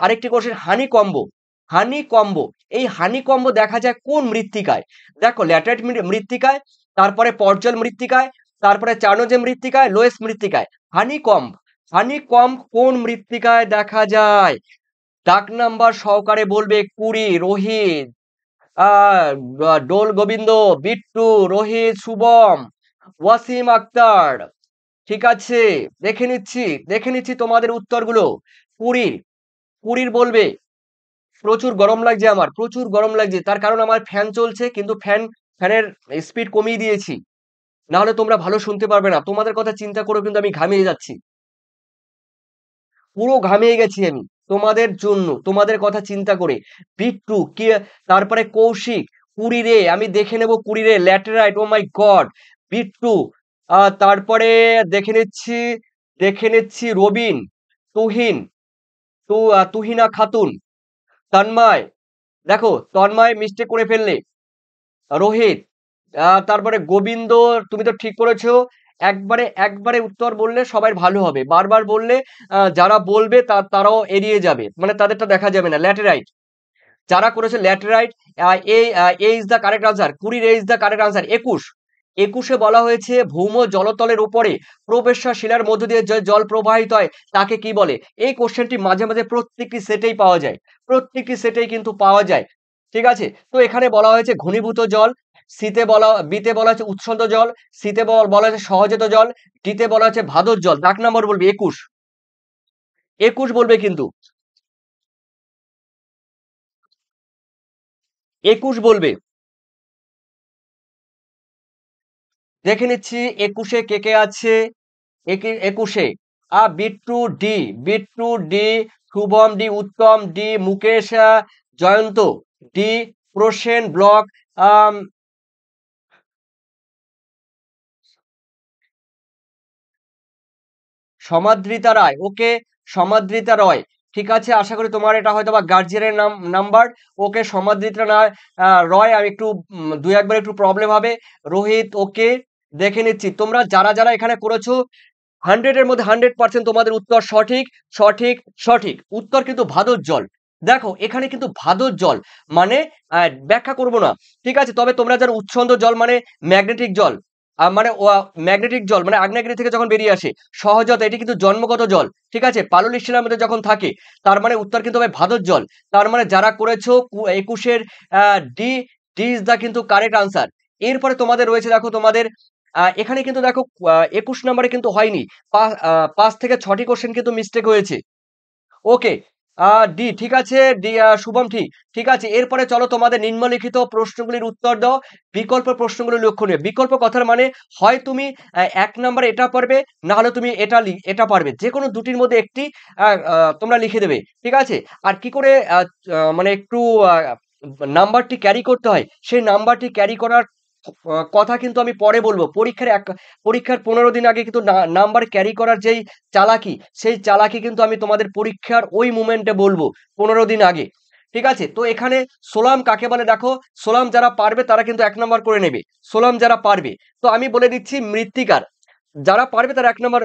আরেকটি কোশ্চেন, হানি কম্বো। হানি কম্বো, এই হানি কম্বো দেখা যায় কোন মৃত্তিকায়? দেখো ল্যাটেরাইট মৃত্তিকায়, তারপরে পর্জল মৃত্তিকায়, তারপরে চার্নোজেম মৃত্তিকায়, লোয়েস মৃত্তিকায়। হানি কম্ব কোন মৃত্তিকায় দেখা যায়? ডাক নাম্বার সহকারে বলবে 20, রোহিত, ডোল গোবিন্দ, বিট্টু, রোহিত, শুভম, ওয়াসিম আক্তার, ঠিক আছে। দেখে নিচ্ছি তোমাদের উত্তরগুলো। পুরীর পুরীর বলবে প্রচুর গরম লাগছে, আমার প্রচুর গরম লাগছে, তার কারণ আমার ফ্যান চলছে কিন্তু ফ্যানের স্পিড কমিয়ে দিয়েছি, না হলে তোমরা ভালো শুনতে পারবে না। তোমাদের কথা চিন্তা করে কিন্তু আমি ঘামিয়ে যাচ্ছি, পুরো ঘামিয়ে গেছি আমি তোমাদের জন্য, তোমাদের কথা চিন্তা করে। বিট্টু কে, তারপরে কৌশিক, কুড়িরে আমি দেখে নেব, কুড়িরে ল্যাটেরাইট, ও মাই গড, বিট্টু, তারপরে দেখে নিচ্ছি রবিন, তুহিন, তুহিনা খাতুন, তন্ময়, দেখো তন্ময় মিস্টেক করে ফেললে, রোহিত, তারপরে গোবিন্দ, তুমি তো ঠিক করেছো। একবারে একবারে উত্তর বললে সবাই ভালো হবে, বারবার বললে যারা বলবে তারাও এড়িয়ে যাবে, মানে তাদেরটা দেখা যাবে না। ল্যাটেরাইট, যারা করেছে laterite, A is the correct answer, 20 A is the correct answer. 21-এ বলা হয়েছে ভৌম জলতলের উপরে প্রবেশা শিলার মধ্য দিয়ে যে জল প্রবাহিত হয় তাকে কি বলে? এই কোশ্চেনটি মাঝে মাঝে প্রত্যেকটি সেটেই পাওয়া যায়, প্রত্যেকটি সেটেই কিন্তু পাওয়া যায়, ঠিক আছে। তো এখানে বলা হয়েছে ঘনীভূত জল, বিতে বলা হচ্ছে উৎসন্ত জল, সিতে বলা হচ্ছে সহজাত জল, ডিতে বলা হচ্ছে ভাদর জল। ডাক নাম্বার বলবে 21, 21 বলবে কিন্তু, 21 বলবে। দেখে নিচ্ছি 21-এ কে কে আছে। 21-এ Bittu D, Shubham D, Uttam D, Mukesh, Jayanta D, Prasen block, আম, সমাদৃতা রায়, ওকে, সমাদৃতা রয়, ঠিক আছে। আশা করি তোমার এটা হয়তো বা গার্জিয়ানের নাম্বার, ওকে, সমাদৃতা রয়। আর একটু 2-1 বার একটু প্রবলেম হবে। রোহিত, ওকে, দেখে নিচ্ছি তোমরা যারা যারা এখানে করেছো 100-এর মধ্যে 100% তোমাদের উত্তর সঠিক, সঠিক, সঠিক উত্তর কিন্তু ভাদর জল। দেখো এখানে কিন্তু ভাদর জল মানে ব্যাখ্যা করব না, ঠিক আছে। তবে তোমরা যারা উচ্ছন্দ জল মানে ম্যাগনেটিক জল, মানে ম্যাগনেটিক জল মানে আগ্নেয়গিরি থেকে যখন বেরিয়ে আসে, সহজত এটি কিন্তু জন্মগত জল, ঠিক আছে, পাললিক শিলার মধ্যে যখন থাকে, তার মানে উত্তর কিন্তু হবে ভাদর জল। তার মানে যারা করেছো 21-এর ডি, ডি ইজ দা কিন্তু কারেক্ট আনসার। এরপরে তোমাদের রয়েছে দেখো তোমাদের এখানে কিন্তু দেখো 21 নম্বরে কিন্তু হয়নি, 5 থেকে 6টি কোশ্চেন কিন্তু মিস্টেক হয়েছে। ওকে, ডি ঠিক আছে, ডি শুভম ঠিক ঠিক আছে। এরপরে চলো তোমাদের নিম্নলিখিত প্রশ্নগুলির উত্তর দাও। বিকল্প প্রশ্নগুলো লক্ষণীয়। বিকল্প কথার মানে হয় তুমি ১ নাম্বারে এটা পারবে, না হলে তুমি এটা পারবে। যেকোনো দুটির মধ্যে একটি তোমরা লিখে দেবে। ঠিক আছে? আর কি করে মানে একটু আ নাম্বারটি ক্যারি করতে হয়, সেই নাম্বারটি ক্যারি করার কথা কিন্তু আমি পরে বলব। পরীক্ষার ১৫ দিন আগে কিন্তু নাম্বার ক্যারি করার যেই চালাকি, সেই চালাকি কিন্তু আমি তোমাদের পরীক্ষার ওই মোমেন্টে বলবো ১৫ দিন আগে। ঠিক আছে? তো এখানে সোলাম কাকে বলে দেখো, সোলাম যারা পারবে তারা কিন্তু ১ নাম্বার করে নেবে। সোলাম যারা পারবে। তো আমি বলে দিচ্ছি মৃত্তিকার। যারা পারবে তারা ১ নাম্বার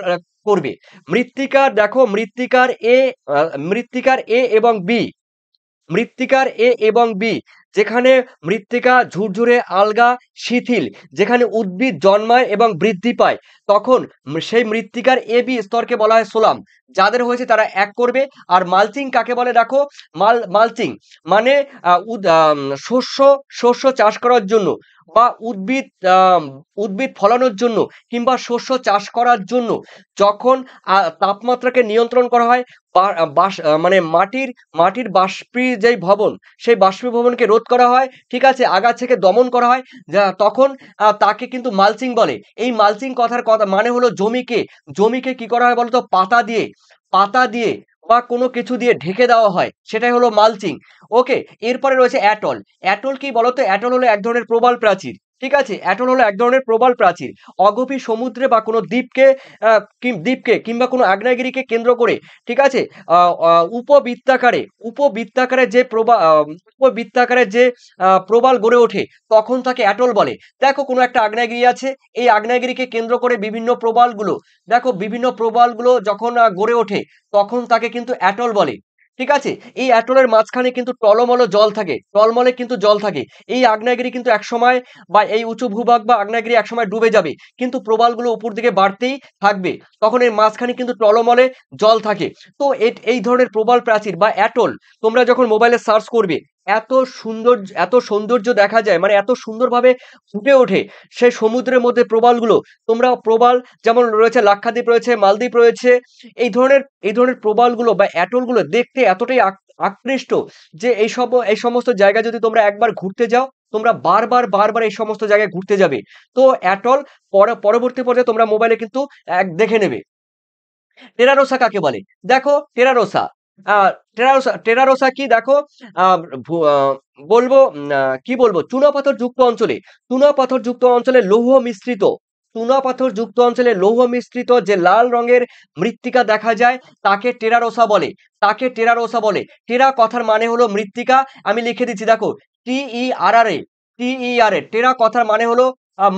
করবে। মৃত্তিকার দেখো, আ মৃত্তিকার এ এবং বি, মৃত্তিকার এ এবং বি, যেখানে মৃত্তিকা ঝুরঝুরে আলগা শিথিল, যেখানে উদ্ভিদ জন্মায় এবং বৃদ্ধি পায়, তখন সেই মৃত্তিকার এ বি স্তরকে বলা হয় সোলাম। যাদের হয়েছে তারা ১ করবে। আর মালচিং কাকে বলে দেখো, মালচিং মানে শস্য শস্য চাষ করার জন্য বা উদ্ভিদ ফলানোর জন্য কিংবা শস্য চাষ করার জন্য যখন তাপমাত্রাকে নিয়ন্ত্রণ করা হয়, মানে মাটির যেই ভবন, সেই বাষ্পীভবনকে রোধ করা হয়, ঠিক আছে? আগাছা থেকে দমন করা হয়, তখন তাকে কিন্তু মালচিং বলে। এই মালচিং কথার কথা মানে হলো জমিকে কি করা হয় বলতো? পাতা দিয়ে বা কোনো কিছু দিয়ে ঢেকে দেওয়া হয়। সেটাই হলো মালচিং। ওকে, এরপরে রয়েছে অ্যাটল। অ্যাটল কি বলতো? অ্যাটল হলো এক ধরনের প্রবাল প্রাচীর। ঠিক আছে? অ্যাটল হলো এক ধরনের প্রবাল প্রাচীর। অগভীর সমুদ্রে বা কোনো দ্বীপকে কিংবা কোনো আগ্নেয়গিরিকে কেন্দ্র করে, ঠিক আছে? আ আ উপবৃত্তাকারে যে প্রবাল গড়ে ওঠে, তখন তাকে অ্যাটল বলে। দেখো কোনো একটা আগ্নেয়গিরি আছে, এই আগ্নেয়গিরিকে কেন্দ্র করে বিভিন্ন প্রবালগুলো যখন গড়ে ওঠে, তখন তাকে কিন্তু অ্যাটল বলে। ঠিক আছে? এই অ্যাটলের মাঝখানে কিন্তু টলমলে কিন্তু জল থাকে। এই আগ্নেয়গিরি কিন্তু একসময় বা এই উঁচু ভূভাগ বা আগ্নেয়গিরি একসময় ডুবে যাবে। কিন্তু প্রবালগুলো উপর দিকে বাড়তেই থাকবে। তখন এর মাঝখানে কিন্তু টলমলে জল থাকে। তো এই ধরনের প্রবাল প্রাচীর বা অ্যাটল তোমরা যখন মোবাইলে সার্চ করবে, এত সৌন্দর্য দেখা যায়, মানে এত সুন্দরভাবে ফুটে ওঠে সেই সমুদ্রের মধ্যে প্রবালগুলো। তোমরা প্রবাল যেমন রয়েছে, লাক্ষাদ্বীপ রয়েছে, মালদ্বীপ রয়েছে, এই ধরনের প্রবালগুলো বা অ্যাটলগুলো দেখতে এতটাই আকৃষ্ট যে এই সমস্ত জায়গায় যদি তোমরা একবার ঘুরতে যাও, তোমরা বারবার এই সমস্ত জায়গায় ঘুরতে যাবে। তো অ্যাটল পরবর্তী পর্যায়ে তোমরা মোবাইলে কিন্তু দেখে নেবে। টেরারোসা কাকে বলে? দেখো টেরারোসা, আ টেরারোসা কি দেখো, আ ভু আ বলবো কি বলবো? চুনাপাথরযুক্ত অঞ্চলে লৌহ মিশ্রিত যে লাল রঙের মৃত্তিকা দেখা যায়, তাকে টেরারোসা বলে। টেরা কথার মানে হলো মৃত্তিকা। আমি লিখে দিচ্ছি দেখো, টিইআরআরএ, টেরা কথার মানে হলো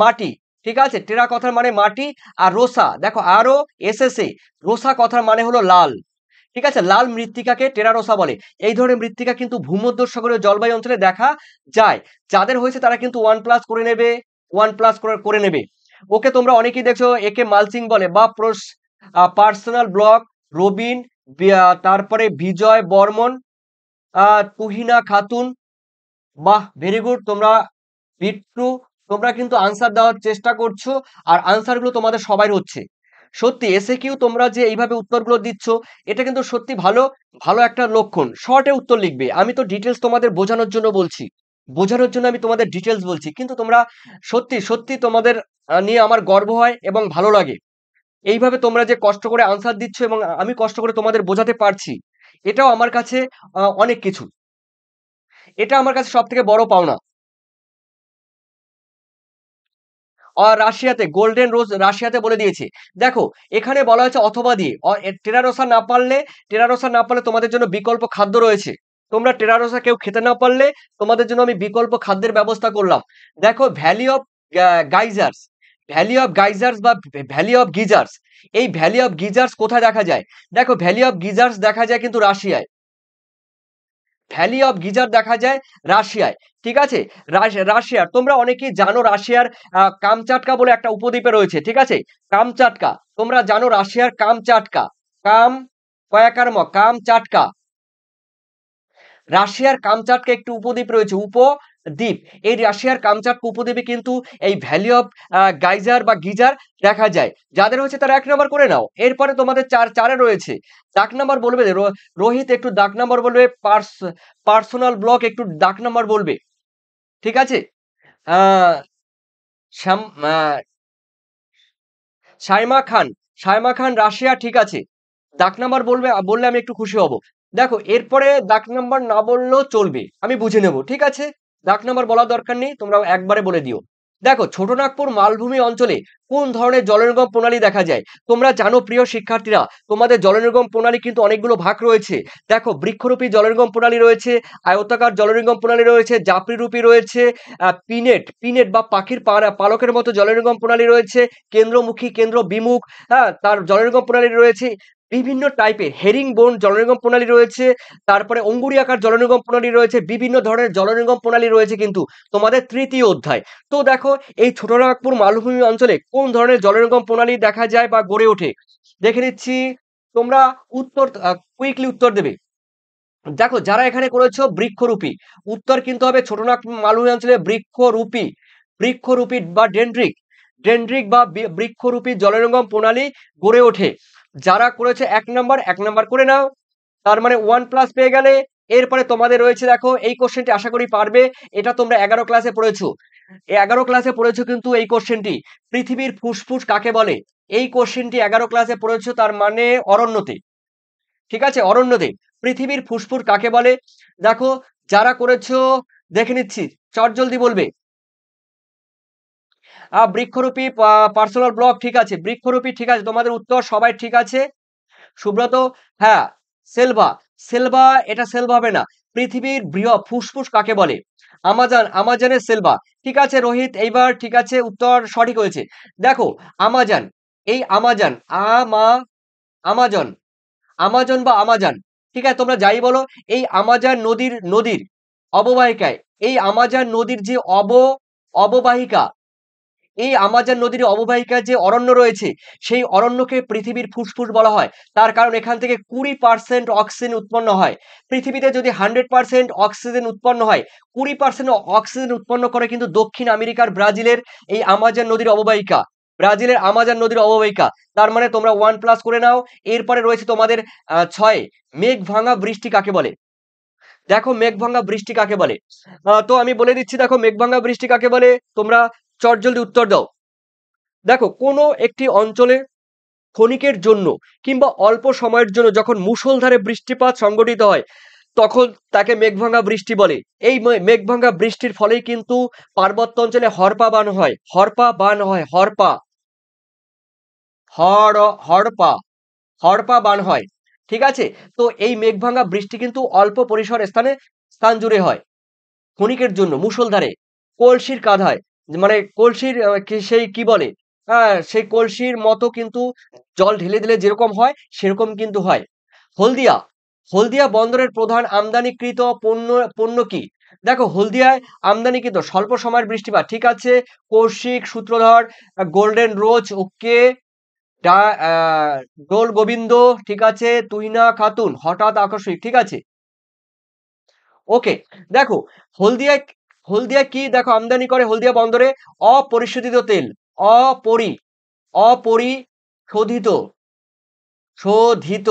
মাটি। ঠিক আছে? টেরা কথার মানে মাটি। আর রোসা দেখো, ROSSA, রোসা কথার মানে হলো লাল। ঠিক আছে? লাল মৃত্তিকাকে টেরারোসা বলে। এই ধরনের মৃত্তিকা কিন্তু ভূমধ্যসাগরীয় জলবায়ু অঞ্চলে দেখা যায়। যাদের হয়েছে তারা কিন্তু 1 প্লাস করে নেবে, 1 প্লাস করে নেবে। ওকে, তোমরা অনেকেই দেখছো একে মালচিং বলে বা পার্সোনাল ব্লক, রবিন, তারপরে বিজয় বর্মন, তুহিনা খাতুন, বাহ! Very good. বিট্টু, তোমরা কিন্তু আনসার দেওয়ার চেষ্টা করছো। আর আনসার গুলো তোমাদের সবার হচ্ছে। সত্যি এসএকিউ তোমরা যে এইভাবে উত্তরগুলো দিচ্ছ, এটা কিন্তু সত্যি ভালো একটা লক্ষণ। শর্টে উত্তর লিখবে। আমি তো ডিটেইলস তোমাদের বোঝানোর জন্য বলছি। বোঝানোর জন্য আমি তোমাদের ডিটেইলস বলছি। কিন্তু তোমরা সত্যি তোমাদের নিয়ে আমার গর্ব হয় এবং ভালো লাগে। এইভাবে তোমরা যে কষ্ট করে আনসার দিচ্ছ এবং আমি কষ্ট করে তোমাদের বোঝাতে পারছি, এটাও আমার কাছে অনেক কিছু। এটা আমার কাছে সবথেকে বড় পাওনা। রাশিয়াতে গোল্ডেন রোজ রাশিয়াতে বলে দিয়েছে। দেখো, এখানে বলা হয়েছে অথবা দিয়ে। টেরারোসা না পারলে তোমাদের জন্য বিকল্প খাদ্য রয়েছে। তোমরা টেরারোসা কেউ খেতে না পারলে তোমাদের জন্য আমি বিকল্প খাদ্যের ব্যবস্থা করলাম। দেখো, গাইজার্স ভ্যালি অফ গাইজার্স বা ভ্যালি অফ গিজার্স। এই ভ্যালি অফ গিজার্স কোথায় দেখা যায়? দেখো, ভ্যালি অফ গিজার্স দেখা যায় কিন্তু রাশিয়ায়। ভ্যালি অফ গিজার দেখা যায় রাশিয়ায়। ঠিক আছে? রাশিয়ার তোমরা অনেকেই জানো, রাশিয়ার কামচাটকা বলে একটা উপদ্বীপে রয়েছে। ঠিক আছে? কামচাটকা। তোমরা জানো রাশিয়ার কামচাটকা। কাম কয়াকার কামচাটকা। রাশিয়ার কামচাটকা একটি উপদ্বীপ রয়েছে। দ্বীপ। এই রাশিয়ার কামচাটকা উপদ্বীপে কিন্তু এই ভ্যালি অফ গাইজার বা গিজার দেখা যায়। যাদের হচ্ছে তারা ১ নাম্বার করে নাও। এরপরে তোমাদের ৪ এ রয়েছে। দাগ নাম্বার বলবে রোহিত একটু দাগ নাম্বার বলবে, পার্সোনাল ব্লক একটু দাগ নাম্বার বলবে। ঠিক আছে? আ শ্যাম আ সাইমা খান রাশিয়া, ঠিক আছে। দাগ নাম্বার বললে আমি একটু খুশি হব। দেখো এরপরে দাগ নাম্বার না বললেও চলবে। আমি বুঝে নেব। ঠিক আছে? দাগ নাম্বার বলার দরকার নেই। তোমরা একবারে বলে দিও। দেখো ছোটনাগপুর মালভূমি অঞ্চলে কোন ধরনের জলনির্গম প্রণালী দেখা যায়? তোমরা জানো প্রিয় শিক্ষার্থীরা, তোমাদের জলনির্গম প্রণালী কিন্তু অনেকগুলো ভাগ রয়েছে। দেখো বৃক্ষরূপী জলনির্গম প্রণালী রয়েছে, আয়তাকার জলনির্গম প্রণালী রয়েছে, জাপরিরূপী রয়েছে, পিনেট বা পাখির পালকের মতো জলনির্গম প্রণালী রয়েছে, কেন্দ্রমুখী, কেন্দ্র বিমুখ, হ্যাঁ, তার জলনির্গম প্রণালী রয়েছে। বিভিন্ন টাইপের হেরিং বোন জলনির্গম প্রণালী রয়েছে, তারপরে অঙ্গুরি আকার জলনির্গম প্রণালী রয়েছে, বিভিন্ন ধরনের জলনির্গম প্রণালী রয়েছে কিন্তু তোমাদের তৃতীয় অধ্যায়। তো দেখো এই ছোটনাগপুর মালভূমি অঞ্চলে কোন ধরনের জলনির্গম প্রণালী দেখা যায় বা গড়ে ওঠে? দেখে নিচ্ছি। তোমরা উত্তর কুইকলি উত্তর দেবে। দেখো যারা এখানে করেছো বৃক্ষরূপী, উত্তর কিন্তু হবে ছোটনাগপুর মালভূমি অঞ্চলে বৃক্ষরূপী বা ডেন্ড্রিক বা বৃক্ষরূপী জলনির্গম প্রণালী গড়ে ওঠে। যারা করেছে ১ নাম্বার করে নাও। তার মানে 1+ পেয়ে গেলে। এরপরে তোমাদের রয়েছে, দেখো এই কোশ্চেনটি আশা করি পারবে। এটা তোমরা ১১ ক্লাসে পড়েছো। ১১ ক্লাসে পড়েছো কিন্তু এই কোশ্চেনটি। পৃথিবীর ফুসফুস কাকে বলে? এই কোশ্চেনটি ১১ ক্লাসে পড়েছো, তার মানে অরণ্যতে। ঠিক আছে? অরণ্যতে পৃথিবীর ফুসফুস কাকে বলে? দেখো যারা করেছো দেখে নিচ্ছি, চটজলদি বলবে। বৃক্ষরূপী পার্সোনাল ব্লক, ঠিক আছে। বৃক্ষরূপী, ঠিক আছে। তোমাদের উত্তর সবাই ঠিক আছে। সুব্রত, হ্যাঁ, সেলভা। এটা সেলভা হবে না। পৃথিবীর বৃহৎ ফুসফুস কাকে বলে? আমাজনের সেলভা। ঠিক আছে রোহিত, এইবার ঠিক আছে, উত্তর সঠিক হয়েছে। দেখো আমাজন, এই আমাজন, আমাজন, বা আমাজন, ঠিক আছে, তোমরা যাই বলো। এই আমাজন নদীর অববাহিকায়, এই আমাজন নদীর যে অববাহিকা, এই আমাজন নদীর অববাহিকায় যে অরণ্য রয়েছে, সেই অরণ্যকে পৃথিবীর ফুসফুস বলা হয়। তার কারণ এখান থেকে 20% অক্সিজেন উৎপন্ন হয়। পৃথিবীতে যদি 100% অক্সিজেন উৎপন্ন হয়, 20% অক্সিজেন উৎপন্ন করে কিন্তু দক্ষিণ আমেরিকার ব্রাজিলের এই আমাজন নদীর অববাহিকা। তার মানে তোমরা 1+ করে নাও। এরপরে রয়েছে তোমাদের 6, মেঘ ভাঙা বৃষ্টি কাকে বলে? দেখো মেঘ ভাঙা বৃষ্টি কাকে বলে? তো আমি বলে দিচ্ছি, দেখো মেঘ ভাঙা বৃষ্টি কাকে বলে, তোমরা চটজলদি উত্তর দাও। দেখো কোনো একটি অঞ্চলে ক্ষণিকের জন্য কিংবা অল্প সময়ের জন্য যখন মুষলধারে বৃষ্টিপাত সংঘটিত হয়, তখন তাকে মেঘভাঙা বৃষ্টি বলে। এই মেঘভাঙা বৃষ্টির ফলেই কিন্তু পার্বত্য অঞ্চলে হড়পা বান হয়। হড়পা হড়পা বান হয়। ঠিক আছে? তো এই মেঘভাঙা বৃষ্টি কিন্তু অল্প পরিসর স্থান জুড়ে হয়, ক্ষণিকের জন্য মুষলধারে, কলসির কাঁধায়, মানে কলসির সেই কি বলে, সেই কলসির মতো কিন্তু জল ঢেলে দিলে যেরকম হয় সেরকম কিন্তু হয়। হলদিয়া, বন্দরের প্রধান আমদানিকৃত পণ্য কি? দেখো হলদিয়ায় আমদানিকৃত স্বল্প সময়ের বৃষ্টিপাত, ঠিক আছে। কৌশিক সূত্রধর, গোল্ডেন রোজ, ওকে। দোল গোবিন্দ, ঠিক আছে। তুহিনা খাতুন, হঠাৎ আকস্মিক, ঠিক আছে। ওকে, দেখো হলদিয়ায় কি দেখো আমদানি করে হলদিয়া বন্দরে? অপরিশোধিত তেল, অপরি অপরিশোধিত শোধিত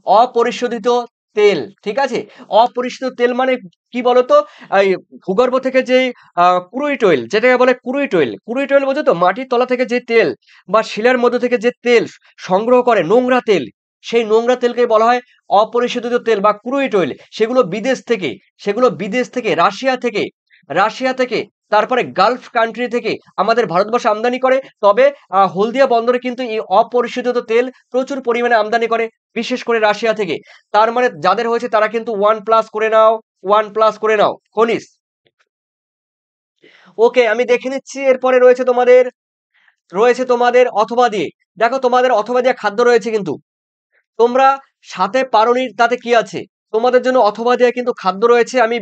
অপরিশোধিত তেল, ঠিক আছে। অপরিশোধিত তেল মানে কি বলতো? এই ভূগর্ভ থেকে যে ক্রুইড অয়েল, যেটাকে বলে ক্রুইড অয়েল বোঝো তো? মাটির তলা থেকে যে তেল বা শিলার মধ্য থেকে যে তেল সংগ্রহ করে, নোংরা তেল, সেই নোংরা তেলকে বলা হয় অপরিশোধিত তেল বা ক্রুইড অয়েল। সেগুলো বিদেশ থেকে রাশিয়া থেকে, তারপরে গালফ কান্ট্রি থেকে আমাদের ভারতবর্ষে আমদানি করে। তবে হলদিয়া বন্দরে কিন্তু এই অপরিশোধিত তেল প্রচুর পরিমাণে আমদানি করে, বিশেষ করে রাশিয়া থেকে। তার মানে যাদের হয়েছে তারা কিন্তু 1+ করে নাও, খনিজ। ওকে, আমি দেখে নিচ্ছি। এরপরে রয়েছে তোমাদের অথবা দিয়ে। দেখো তোমাদের অথবা দিয়ে খাদ্য রয়েছে কিন্তু তোমরা সাথে পারোনির তাতে কি আছে? তোমাদের জন্য অথবা দেয়া কিন্তু খাদ্য রয়েছে। আমি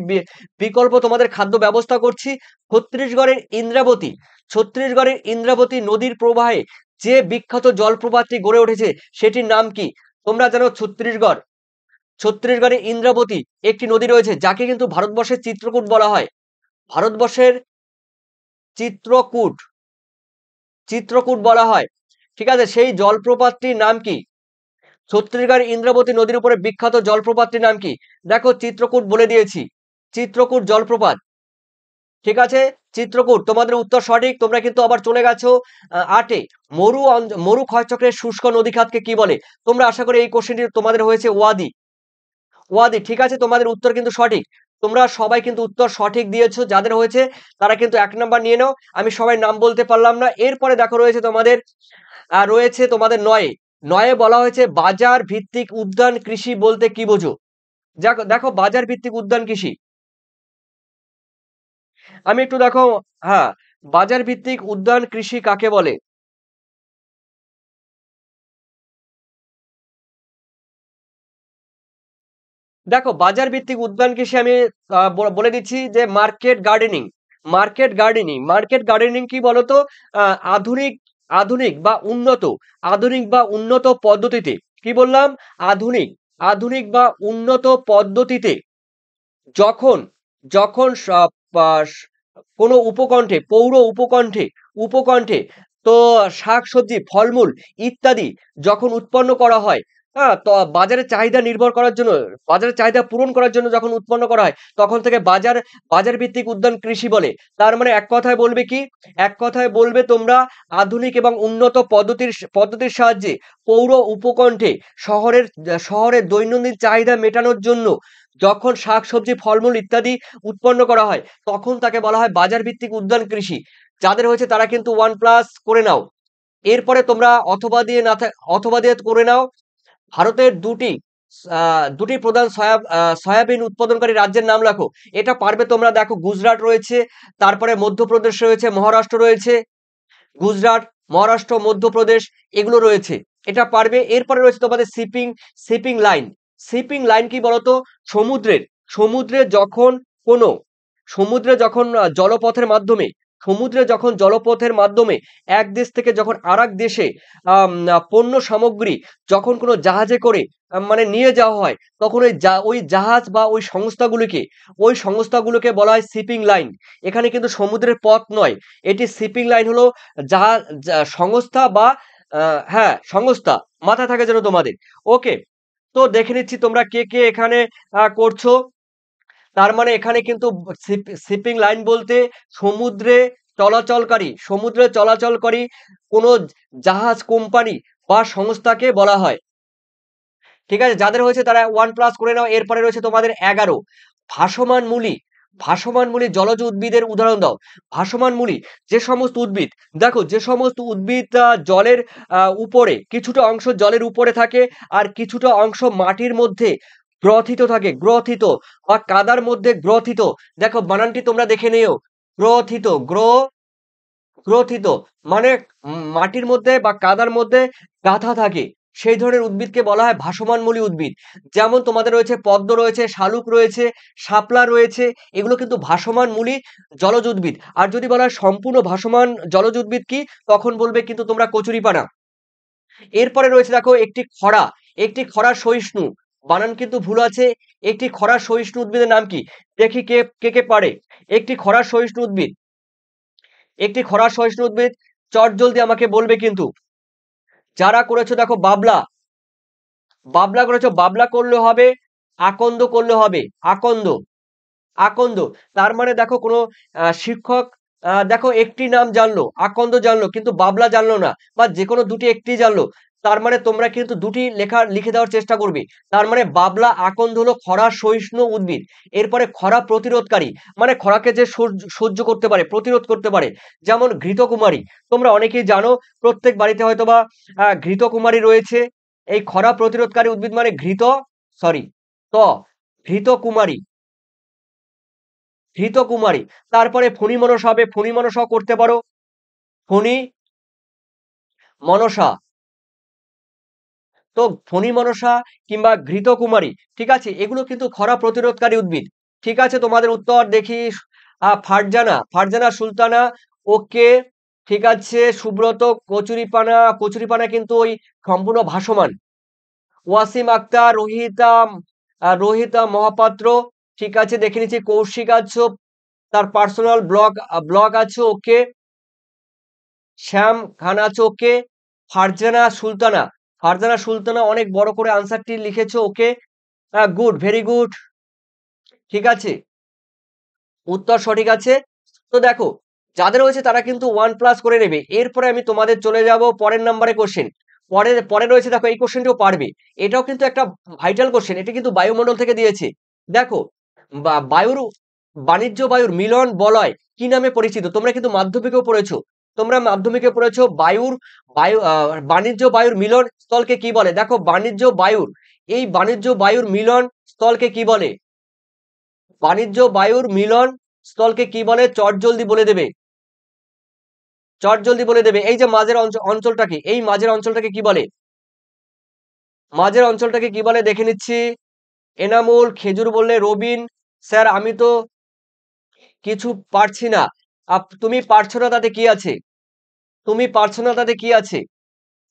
বিকল্প তোমাদের খাদ্য ব্যবস্থা করছি। ছত্তিশগড়ের ইন্দ্রাবতী নদীর প্রবাহে যে বিখ্যাত জলপ্রপাতটি গড়ে উঠেছে সেটির নাম কি? তোমরা জানো ছত্তিশগড়ে ইন্দ্রাবতী একটি নদী রয়েছে, যাকে কিন্তু ভারতবর্ষের চিত্রকূট বলা হয়। ভারতবর্ষের চিত্রকূট চিত্রকূট বলা হয়। ঠিক আছে, সেই জলপ্রপাতটির নাম কি? ছত্তিশগড় ইন্দ্রাবতী নদীর উপরে বিখ্যাত জলপ্রপাতটির নাম কি? দেখো চিত্রকূট বলে দিয়েছি, চিত্রকূট জলপ্রপাত। ঠিক আছে, চিত্রকূট তোমাদের উত্তর সঠিক। তোমরা কিন্তু আবার চলে গেছো 8-এ। মরু ক্ষয়চক্রের শুষ্ক নদীখাতকে কি বলে? তোমরা আশা করি এই কোশ্চেনটি তোমাদের হয়েছে ওয়াদি। ওয়াদি, ঠিক আছে, তোমাদের উত্তর কিন্তু সঠিক। তোমরা সবাই কিন্তু উত্তর সঠিক দিয়েছো, যাদের হয়েছে তারা কিন্তু 1 নাম্বার নিয়ে নাও। আমি সবাই নাম বলতে পারলাম না। এরপরে দেখো রয়েছে তোমাদের 9-এ। 9-এ বলা হয়েছে বাজার ভিত্তিক উদ্যান কৃষি বলতে কি বোঝো? দেখো দেখো বাজার ভিত্তিক উদ্যান কৃষি, আমি একটু দেখো। হ্যাঁ, বাজার ভিত্তিক উদ্যান কৃষি কাকে বলে? দেখো বাজার ভিত্তিক উদ্যান কৃষি আমি বলে দিচ্ছি যে মার্কেট গার্ডেনিং কি বলতো? আধুনিক আধুনিক বা উন্নত আধুনিক বা উন্নত পদ্ধতিতে, কি বললাম? আধুনিক আধুনিক বা উন্নত পদ্ধতিতে যখন যখন কোনো উপকণ্ঠে, পৌর উপকণ্ঠে উপকণ্ঠে তো শাকসবজি, ফলমূল ইত্যাদি যখন উৎপন্ন করা হয়, হ্যাঁ, তো বাজারের চাহিদা পূরণ করার জন্য যখন উৎপন্ন করা হয়, তখন থেকে বাজার ভিত্তিক উদ্যান কৃষি বলে। তার মানে এক কথায় বলবে তোমরা আধুনিক এবং উন্নত পদ্ধতির সাহায্যে পৌর উপকণ্ঠে শহরের দৈনন্দিন চাহিদা মেটানোর জন্য যখন শাকসবজি, ফলমূল ইত্যাদি উৎপন্ন করা হয়, তখন তাকে বলা হয় বাজার ভিত্তিক উদ্যান কৃষি। যাদের হয়েছে তারা কিন্তু 1+ করে নাও। এরপরে তোমরা অথবা দিয়ে করে নাও। ভারতের দুটি প্রধান সয়াবিন উৎপাদনকারী রাজ্যের নাম লেখো। এটা পারবে তোমরা। দেখো গুজরাট রয়েছে, তারপরে মধ্যপ্রদেশ রয়েছে, মহারাষ্ট্র রয়েছে। গুজরাট, মহারাষ্ট্র, মধ্যপ্রদেশ এগুলো রয়েছে, এটা পারবে। এরপরে রয়েছে তোমাদের শিপিং লাইন কি বলতো? সমুদ্রের সমুদ্রে যখন কোনো সমুদ্রে যখন জলপথের মাধ্যমে এক দেশ থেকে যখন আরেক দেশে পণ্য সামগ্রী যখন কোনো জাহাজে করে মানে নিয়ে যাওয়া হয়, তখন ওই জাহাজ বা ওই সংস্থাগুলোকে বলা হয় শিপিং লাইন। এখানে কিন্তু সমুদ্রের পথ নয়, এটি শিপিং লাইন হলো সংস্থা বা হ্যাঁ সংস্থা, মাথায় থাকে যেন তোমাদের। ওকে, তো দেখে নিচ্ছি তোমরা কে কে এখানে করছো। তার মানে এখানে কিন্তু শিপিং লাইন বলতে সমুদ্রে চলাচলকারী কোনো জাহাজ, কোম্পানি বা সংস্থাকে বলা হয়। ঠিক আছে, যাদের হয়েছে তারা 1+ করে নাও। এরপরে রয়েছে তোমাদের 11, ভাসমান মূলি। ভাসমান মূলি জলজ উদ্ভিদের উদাহরণ দাও। ভাসমান মূলি যে সমস্ত উদ্ভিদ, দেখো যে সমস্ত উদ্ভিদ জলের উপরে, কিছুটা অংশ জলের উপরে থাকে আর কিছুটা অংশ মাটির মধ্যে গ্রথিত বা কাদার মধ্যে গ্রথিত। দেখো বানানটি তোমরা দেখে নিও, গ্রথিত, গ্রথিত মানে মাটির মধ্যে বা কাদার মধ্যে গাঁথা থাকে, সেই ধরনের উদ্ভিদকে বলা হয় ভাসমানমূলী উদ্ভিদ। যেমন তোমাদের রয়েছে পদ্ম রয়েছে, শালুক রয়েছে, শাপলা রয়েছে, এগুলো কিন্তু ভাসমানমূলী জলজ উদ্ভিদ। আর যদি বলা হয় সম্পূর্ণ ভাসমান জলজ উদ্ভিদ কি, তখন বলবে কিন্তু তোমরা কচুরিপানা। এরপরে রয়েছে দেখো একটি খরা সহিষ্ণু, বানান কিন্তু ভুল আছে। একটি খরা সহিষ্ণু উদ্ভিদের নাম কি? দেখি কে কে কে পারে। একটি খরা সহিষ্ণু উদ্ভিদ, চট জলদি আমাকে বলবে কিন্তু। যারা করেছো দেখো বাবলা করেছো, বাবলা করলে হবে, আকন্দ করলে হবে, আকন্দ। তার মানে দেখো কোনো শিক্ষক দেখো একটি নাম জানলো, আকন্দ জানলো, কিন্তু বাবলা জানলো না, বা যে কোনো দুটি একটি জানলো। তার মানে তোমরা কিন্তু দুটি লিখে দেওয়ার চেষ্টা করবে। তার মানে বাবলা, আকন্দ হলো খরা সহিষ্ণু উদ্ভিদ। এরপরে খরা প্রতিরোধকারী, মানে খরাকে যে সহ্য করতে পারে, প্রতিরোধ করতে পারে, যেমন ঘৃতকুমারী। তোমরা অনেকেই জানো, প্রত্যেক বাড়িতে হয়তোবা ঘৃতকুমারী রয়েছে। এই খরা প্রতিরোধকারী উদ্ভিদ মানে সরি ত ঘৃতকুমারী, ঘৃতকুমারী। তারপরে ফণী মনসা হবে, ফণী মনসা করতে পারো, ফণী মনসা। তো ফণী মনসা কিংবা ঘৃতকুমারী, ঠিক আছে, এগুলো কিন্তু খরা প্রতিরোধকারী উদ্ভিদ। ঠিক আছে, তোমাদের উত্তর দেখি। ফারজানা সুলতানা, ওকে, ঠিক আছে। সুব্রত, কচুরিপানা কিন্তু ওই সম্পূর্ণ ভাসমান। ওয়াসিম আক্তার, রোহিতা রোহিত মহাপাত্র, ঠিক আছে দেখে নিচ্ছি। কৌশিক আছো, তার পার্সোনাল ব্লগ আছে, ওকে। শ্যাম খান আছে, ওকে। ফারজানা সুলতানা অনেক বড় করে আনসারটি লিখেছো, ওকে। গুড, ভেরি গুড, ঠিক আছে, উত্তর সঠিক আছে। তো দেখো, যাদের হয়েছে তারা কিন্তু 1+ করে নেবে। এরপরে আমি তোমাদের চলে যাব পরের নাম্বারে কোশ্চেন। পরে রয়েছে, দেখো এই কোশ্চেনটাও পারবে। এটাও কিন্তু একটা ভাইটাল কোশ্চেন, এটা কিন্তু বায়ুমণ্ডল থেকে দিয়েছে। দেখো, বায়ুর বায়ুর মিলন বলয় কি নামে পরিচিত? তোমরা কিন্তু মাধ্যমিকেও পড়েছো, বাণিজ্য বায়ুর মিলন স্থলকে কি বলে? দেখো, বাণিজ্য বায়ুর মিলন স্থলকে কি বলে? বাণিজ্য বায়ুর মিলন স্থলকে কি বলে? চট জলদি বলে দেবে। এই যে মাঝের অঞ্চলটাকে, এই মাঝের অঞ্চলটাকে কি বলে? মাঝের অঞ্চলটাকে কি বলে দেখে নিচ্ছি। এনামুল, খেজুর বললে, রবিন। স্যার আমি তো কিছু পারছি না। তুমি পারছো না তাতে কি আছে? তুমি পারছো না তাতে কি আছে?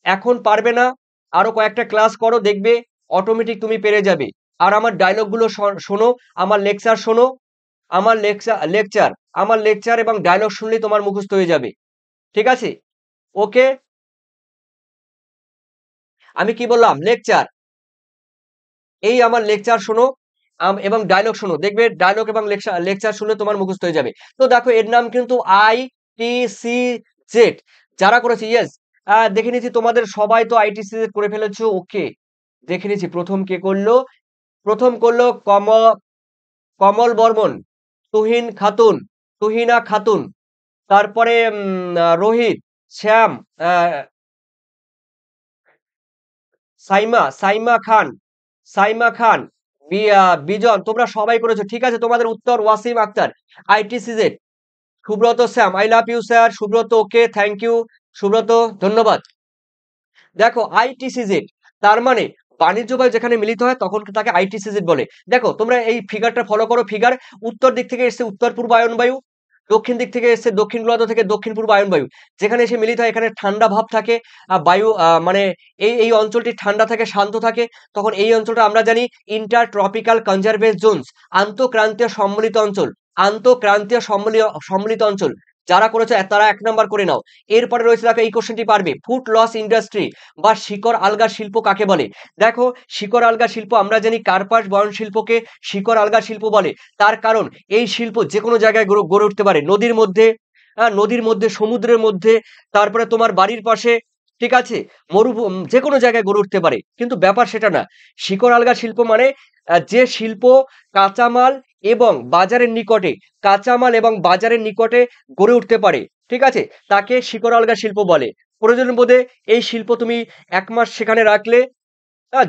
এখন পারবে না, আরো কয়েকটা ক্লাস করো, দেখবে অটোমেটিক তুমি পেরে যাবে। আর আমার ডায়লগ গুলো শোনো, আমার লেকচার শোনো, আমার লেকচার এবং ডায়লগ শুনলেই তোমার মুখস্থ হয়ে যাবে, ঠিক আছে? ওকে, আমি কি বললাম? লেকচার। এই আমার লেকচার শোনো এবং ডায়লগ শোনো, দেখবে ডায়লগ এবং লেকচার শুনলে তোমার মুখস্থ হয়ে যাবে। তো দেখো, এর নাম কিন্তু ITCZ। যারা করেছে, ইয়েস। দেখে নিচ্ছি তোমাদের সবাই তো ITCZ করে ফেলেছো, ওকে। দেখে নিচ্ছি প্রথম কে করলো। প্রথম করলো কমল বর্মন, তুহিনা খাতুন, তারপরে রোহিত, শ্যাম, আহ, সাইমা খান, বিজন, তোমরা সবাই করেছো, ঠিক আছে। তোমাদের উত্তর Wasim Akhtar, ITCZ। Subrata Shyam, I love you sir. Subrata, okay, thank you Subrata, ধন্যবাদ। দেখো, ITCZ তার মানে বাণিজ্য বায়ু যেখানে মিলিত হয় তখন তাকে ITCZ বলে। দেখো, তোমরা এই ফিগারটা ফলো করো। ফিগার, উত্তর দিক থেকে এসছে উত্তর পূর্ব আয়ন বায়ু, দক্ষিণ দিক থেকে এসছে দক্ষিণ গোলার্ধ থেকে দক্ষিণ পূর্ব আয়ন বায়ু। যেখানে এসে মিলিত হয় এখানে ঠান্ডা ভাব থাকে। বায়ু মানে এই অঞ্চলটি ঠান্ডা থাকে, শান্ত থাকে। তখন এই অঞ্চলটা আমরা জানি ইন্টার ট্রপিক্যাল কনজারভেস জোনস, আন্তঃক্রান্তীয় সম্মিলিত অঞ্চল। যারা করেছে তারা 1 নাম্বার করে নাও। এরপরে রয়েছে, দেখো এই কোশ্চেনটি পারবে, ফুড লস ইন্ডাস্ট্রি বা শিকড় আলগা শিল্প কাকে বলে? দেখো, শিকড় আলগা শিল্প আমরা জানি কার্পাস বয়ন শিল্পকে শিকড় আলগা শিল্প বলে। তার কারণ এই শিল্প যে কোনো জায়গায় গড়ে উঠতে পারে, নদীর মধ্যে, সমুদ্রের মধ্যে, তারপরে তোমার বাড়ির পাশে, ঠিক আছে, যে কোনো জায়গায় গড়ে উঠতে পারে। কিন্তু ব্যাপার সেটা না। শিকড় আলগা শিল্প মানে যে শিল্প কাঁচামাল এবং বাজারের নিকটে গড়ে উঠতে পারে, ঠিক আছে, তাকে শিকড় আলগা শিল্প বলে। প্রয়োজন বোধে এই শিল্প তুমি 1 মাস সেখানে রাখলে,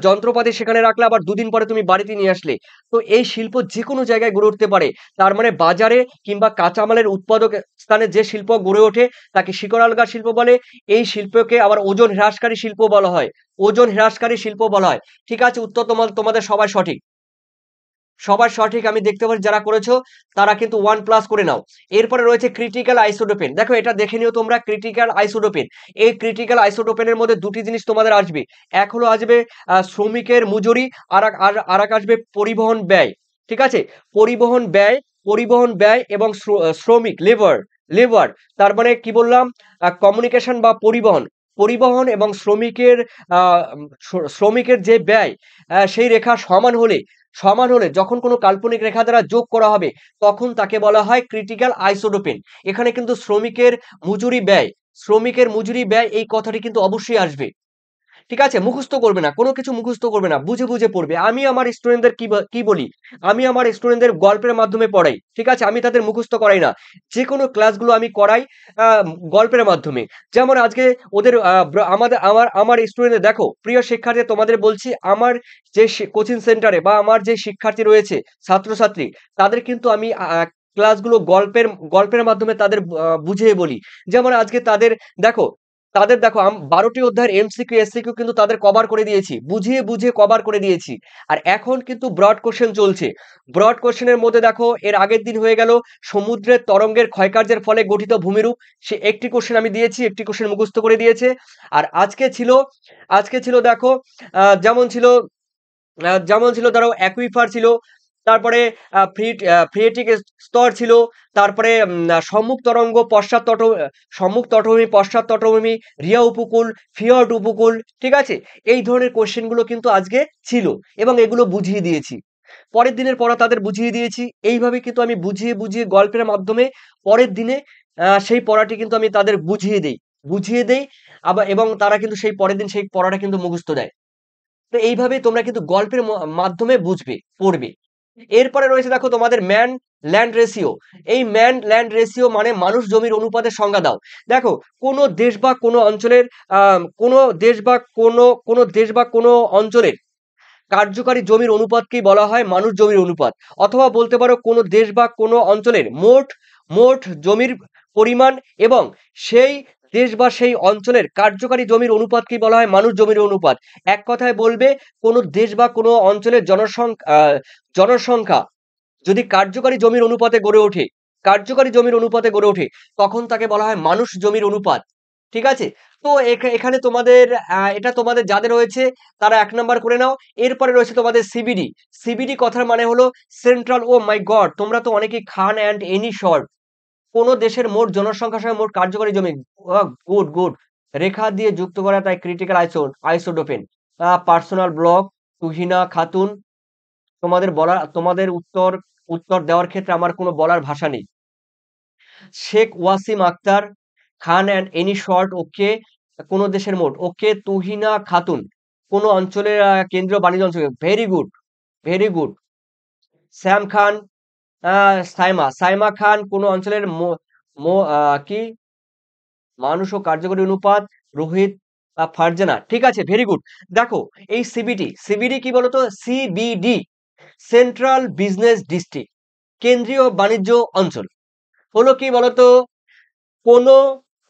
যন্ত্রপাতি সেখানে রাখলে, আবার 2 দিন পরে তুমি বাড়িতে নিয়ে আসলে। তো এই শিল্প যে কোনো জায়গায় গড়ে উঠতে পারে। তার মানে বাজারে কিংবা কাঁচামালের উৎপাদক স্থানে যে শিল্প গড়ে ওঠে তাকে শিকড় আলগা শিল্প বলে। এই শিল্পকে আবার ওজন হ্রাসকারী শিল্প বলা হয়। ঠিক আছে, উত্তর তোমাদের সবার সঠিক আমি দেখতে পাচ্ছি। যারা করেছো তারা কিন্তু 1+ করে নাও। এরপরে রয়েছে ক্রিটিক্যাল আইসোটোপেন। দেখো, এটা দেখে নিও তোমরা, ক্রিটিক্যাল আইসোটোপেন। এই ক্রিটিক্যাল আইসোটোপেনের মধ্যে দুটি জিনিস তোমাদের আসবে। এক হলো আসবে শ্রমিকের মজুরি, আর এক আসবে পরিবহন ব্যয়, ঠিক আছে। পরিবহন ব্যয় এবং শ্রমিক, লেবার। তার মানে কি বললাম? কমিউনিকেশন বা পরিবহন এবং শ্রমিকের যে ব্যয়, সেই রেখা সমান হলে যখন কোনো কাল্পনিক রেখা দ্বারা যোগ করা হবে তখন তাকে বলা হয় ক্রিটিক্যাল আইসোটোপেন। এখানে কিন্তু শ্রমিকের মজুরি ব্যয় এই কথাটি কিন্তু অবশ্যই আসবে। ঠিক আছে, মুখস্থ করবে না, কোনো কিছু মুখস্থ করবে না, বুঝে বুঝে পড়বে। আমি আমার স্টুডেন্টদের কি বলি, আমি আমার স্টুডেন্টদের গল্পের মাধ্যমে পড়াই, ঠিক আছে, আমি তাদের মুখস্থ করাই না। যে কোনো ক্লাসগুলো আমি করাই গল্পের মাধ্যমে। যেমন আজকে ওদের আমার স্টুডেন্টদের, দেখো প্রিয় শিক্ষার্থী, তোমাদের বলছি, আমার যে কোচিং সেন্টারে বা আমার যে শিক্ষার্থী রয়েছে, ছাত্রছাত্রী, তাদের কিন্তু আমি ক্লাসগুলো গল্পের মাধ্যমে তাদের বুঝিয়ে বলি। যেমন আজকে তাদের দেখো 12টি অধ্যায়ের MCQ SCQ কিন্তু তাদের কভার করে দিয়েছি, বুঝিয়ে বুঝিয়ে কভার করে দিয়েছি। আর এখন কিন্তু ব্রড কোশ্চেন চলছে। ব্রড কোশ্চেনের মধ্যে দেখো, এর আগের দিন হয়ে গেল সমুদ্রের তরঙ্গের ক্ষয়কার্যের ফলে গঠিত ভূমিরূপ, সে একটি কোশ্চেন আমি দিয়েছি, একটি কোশ্চেন মুখস্থ করে দিয়েছে। আর আজকে ছিল দেখো, যেমন ছিল যেমন ছিল ধরো অ্যাকুইফার ছিল, তারপরে ফ্রিয়েটিক স্তর ছিল, তারপরে সম্মুখ তরঙ্গ, সম্মুখ তটভূমি, পশ্চাৎ তটভূমি, রিয়া উপকূল, ফিয়র্ড উপকূল, ঠিক আছে? এই ধরনের কোশ্চেন গুলো কিন্তু আজকে ছিল এবং এগুলো বুঝিয়ে দিয়েছি। পরের দিনের পড়া তাদের বুঝিয়ে দিয়েছি। এইভাবে কিন্তু আমি বুঝিয়ে বুঝিয়ে গল্পের মাধ্যমে পরের দিনে সেই পড়াটি কিন্তু আমি তাদের বুঝিয়ে দেই আবার, এবং তারা কিন্তু সেই পরের দিন সেই পড়াটা কিন্তু মুখস্থ দেয়। তো এইভাবে তোমরা কিন্তু গল্পের মাধ্যমে বুঝবে, পড়বে। এরপরে রয়েছে দেখো তোমাদের ম্যান ল্যান্ড রেশিও। এই ম্যান ল্যান্ড রেশিও মানে মানুষ জমির অনুপাতের সংজ্ঞা দাও। দেখো কোনো দেশ বা কোনো অঞ্চলের কোনো দেশ বা কোনো অঞ্চলের কার্যকারী জমির অনুপাতকেই বলা হয় মানুষ জমির অনুপাত। অথবা বলতে পারো কোনো দেশ বা কোনো অঞ্চলের মোট মোট জমির পরিমাণ এবং সেই দেশ বা সেই অঞ্চলের কার্যকারী জমির অনুপাতকেই বলা হয় মানুষ জমির অনুপাত। এক কথায় বলবে কোনো দেশ বা কোনো অঞ্চলের জনসংখ্যা যদি কার্যকারী জমির অনুপাতে গড়ে ওঠে, তখন তাকে বলা হয় মানুষ জমির অনুপাত। ঠিক আছে? তো এখানে তোমাদের এটা তোমাদের যাদের রয়েছে তারা ১ নাম্বার করে নাও। এরপরে রয়েছে তোমাদের সিবিডি। সিবিডি কথার মানে হলো সেন্ট্রাল, ও মাই গড! তোমরা তো অনেকেই খান অ্যান্ড এনি শর্ট। কোন দেশের মোট জনসংখ্যার সঙ্গে মোট কার্যকরী জমি। গুড। রেখা দিয়ে যুক্ত করা, তাই ক্রিটিক্যাল আইসোটোপেন। Personal block, Tuhina Khatun. তোমাদের উত্তর দেওয়ার ক্ষেত্রে আমার কোনো বলার ভাষা নেই। Sheikh Wasim Akhtar, Khan and any short, okay. কোন দেশের মোট, ওকে। তুহিনা খাতুন, কোন অঞ্চলের কেন্দ্রীয় বাণিজ্য অঞ্চল। Very good. শ্যাম খান, সাইমা খান, কোন অঞ্চলের কি মানুষ ও কার্যকরী অনুপাত। রোহিত ফারজানা, ঠিক আছে, ভেরি গুড। দেখো এই সিবিডি কি বলতো? সিবিডি সেন্ট্রাল বিজনেস ডিস্ট্রিক্ট, কেন্দ্রীয় বাণিজ্য অঞ্চল হলো কি বলতো? কোনো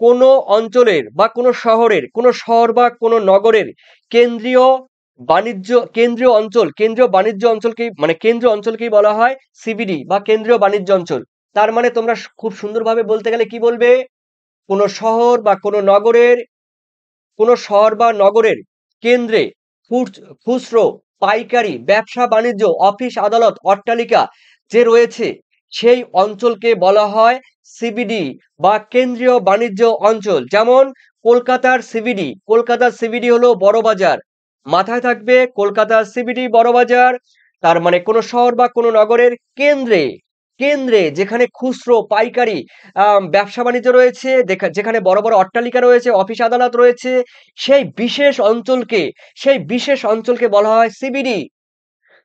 কোনো অঞ্চলের বা কোনো শহরের, কোনো শহর বা কোনো নগরের কেন্দ্রীয় কেন্দ্রীয় বাণিজ্য অঞ্চলকেই, মানে কেন্দ্রীয় অঞ্চলকেই বলা হয় সিবিডি বা কেন্দ্রীয় বাণিজ্য অঞ্চল। তার মানে তোমরা খুব সুন্দরভাবে বলতে গেলে কি বলবে? কোনো শহর বা কোনো শহর বা নগরের কেন্দ্রে খুচরো, পাইকারি, ব্যবসা বাণিজ্য, অফিস আদালত, অট্টালিকা যে রয়েছে, সেই অঞ্চলকে বলা হয় সিবিডি বা কেন্দ্রীয় বাণিজ্য অঞ্চল। যেমন কলকাতার সিবিডি হলো বড় বাজার। মাথায় থাকবে কলকাতার সিবিডি বড় বাজার। তার মানে কোনো শহর বা কোনো নগরের কেন্দ্রে, যেখানে খুচরো, পাইকারি ব্যবসা বাণিজ্য রয়েছে, যেখানে বড় বড় অট্টালিকা রয়েছে, অফিস আদালত রয়েছে, সেই বিশেষ অঞ্চলকে বলা হয় CBD,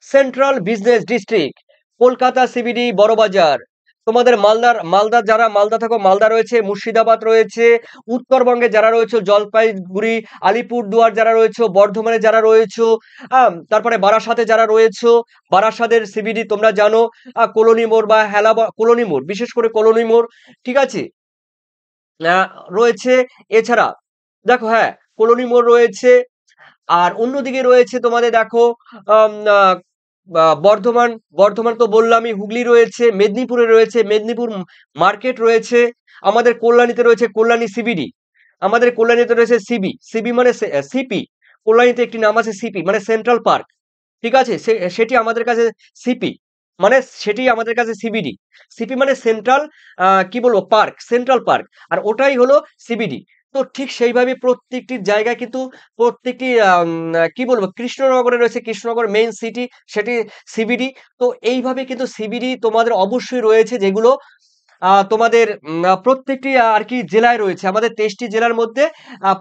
central business district. Kolkata CBD Burrabazar. তোমাদের মালদা থাকো, মালদা রয়েছে, মুর্শিদাবাদ রয়েছে। উত্তরবঙ্গে যারা রয়েছে, জলপাইগুড়ি, আলিপুরদুয়ার যারা রয়েছে, বর্ধমানে যারা রয়েছে, তারপরে বারাসাতে যারা রয়েছে, বারাসাতের সিবিডি তোমরা জানো, কলোনি মোড় বা কলোনি মোড়, বিশেষ করে কলোনি মোড়, ঠিক আছে, আহ, রয়েছে। এছাড়া দেখো, হ্যাঁ, কলোনি মোড় রয়েছে। আর অন্যদিকে রয়েছে তোমাদের দেখো, আম, আহ, বর্ধমান, তো বললামই। হুগলি রয়েছে, মেদিনীপুরে রয়েছে মেদিনীপুর মার্কেট রয়েছে। আমাদের কল্যাণীতে রয়েছে কল্যাণী সিবিডি। আমাদের কল্যাণীতে রয়েছে সিবি মানে সিপি। কল্যাণীতে একটি নাম আছে সিপি মানে সেন্ট্রাল পার্ক, ঠিক আছে? সেটি আমাদের কাছে সিপি মানে সেটি আমাদের কাছে সিবিডি। সিপি মানে সেন্ট্রাল, কি বলবো, সেন্ট্রাল পার্ক। আর ওটাই হলো সিবিডি। তো ঠিক সেইভাবে প্রত্যেকটি জায়গায় কিন্তু প্রত্যেকটি কি বলবো, কৃষ্ণনগরে রয়েছে কৃষ্ণনগর মেইন সিটি, সেটি সিবিডি। তো এইভাবে কিন্তু সিবিডি তোমাদের অবশ্যই রয়েছে, যেগুলো তোমাদের প্রত্যেকটি আর কি জেলায় রয়েছে। আমাদের 23টি জেলার মধ্যে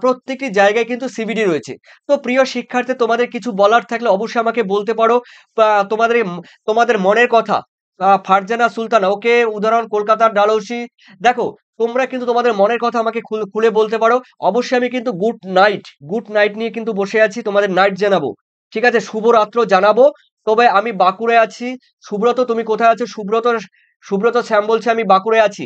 প্রত্যেকটি জায়গায় কিন্তু সিবিডি রয়েছে। তো প্রিয় শিক্ষার্থী, তোমাদের কিছু বলার থাকলে অবশ্যই আমাকে বলতে পারো। বা তোমাদের মনের কথা। ফারজানা সুলতানা, ওকে, উদাহরণ কলকাতার ডালহৌসি। দেখো, তোমরা কিন্তু তোমাদের মনের কথা আমাকে খুলে বলতে পারো। অবশ্যই আমি কিন্তু গুড নাইট নিয়ে কিন্তু বসে আছি, তোমাদের নাইট জানাবো। ঠিক আছে, শুভরাত্র জানাবো। তবে আমি বাঁকুড়ায় আছি। সুব্রত, তুমি কোথায় আছো? সুব্রত শ্যাম বলছে আমি বাঁকুড়ায় আছি।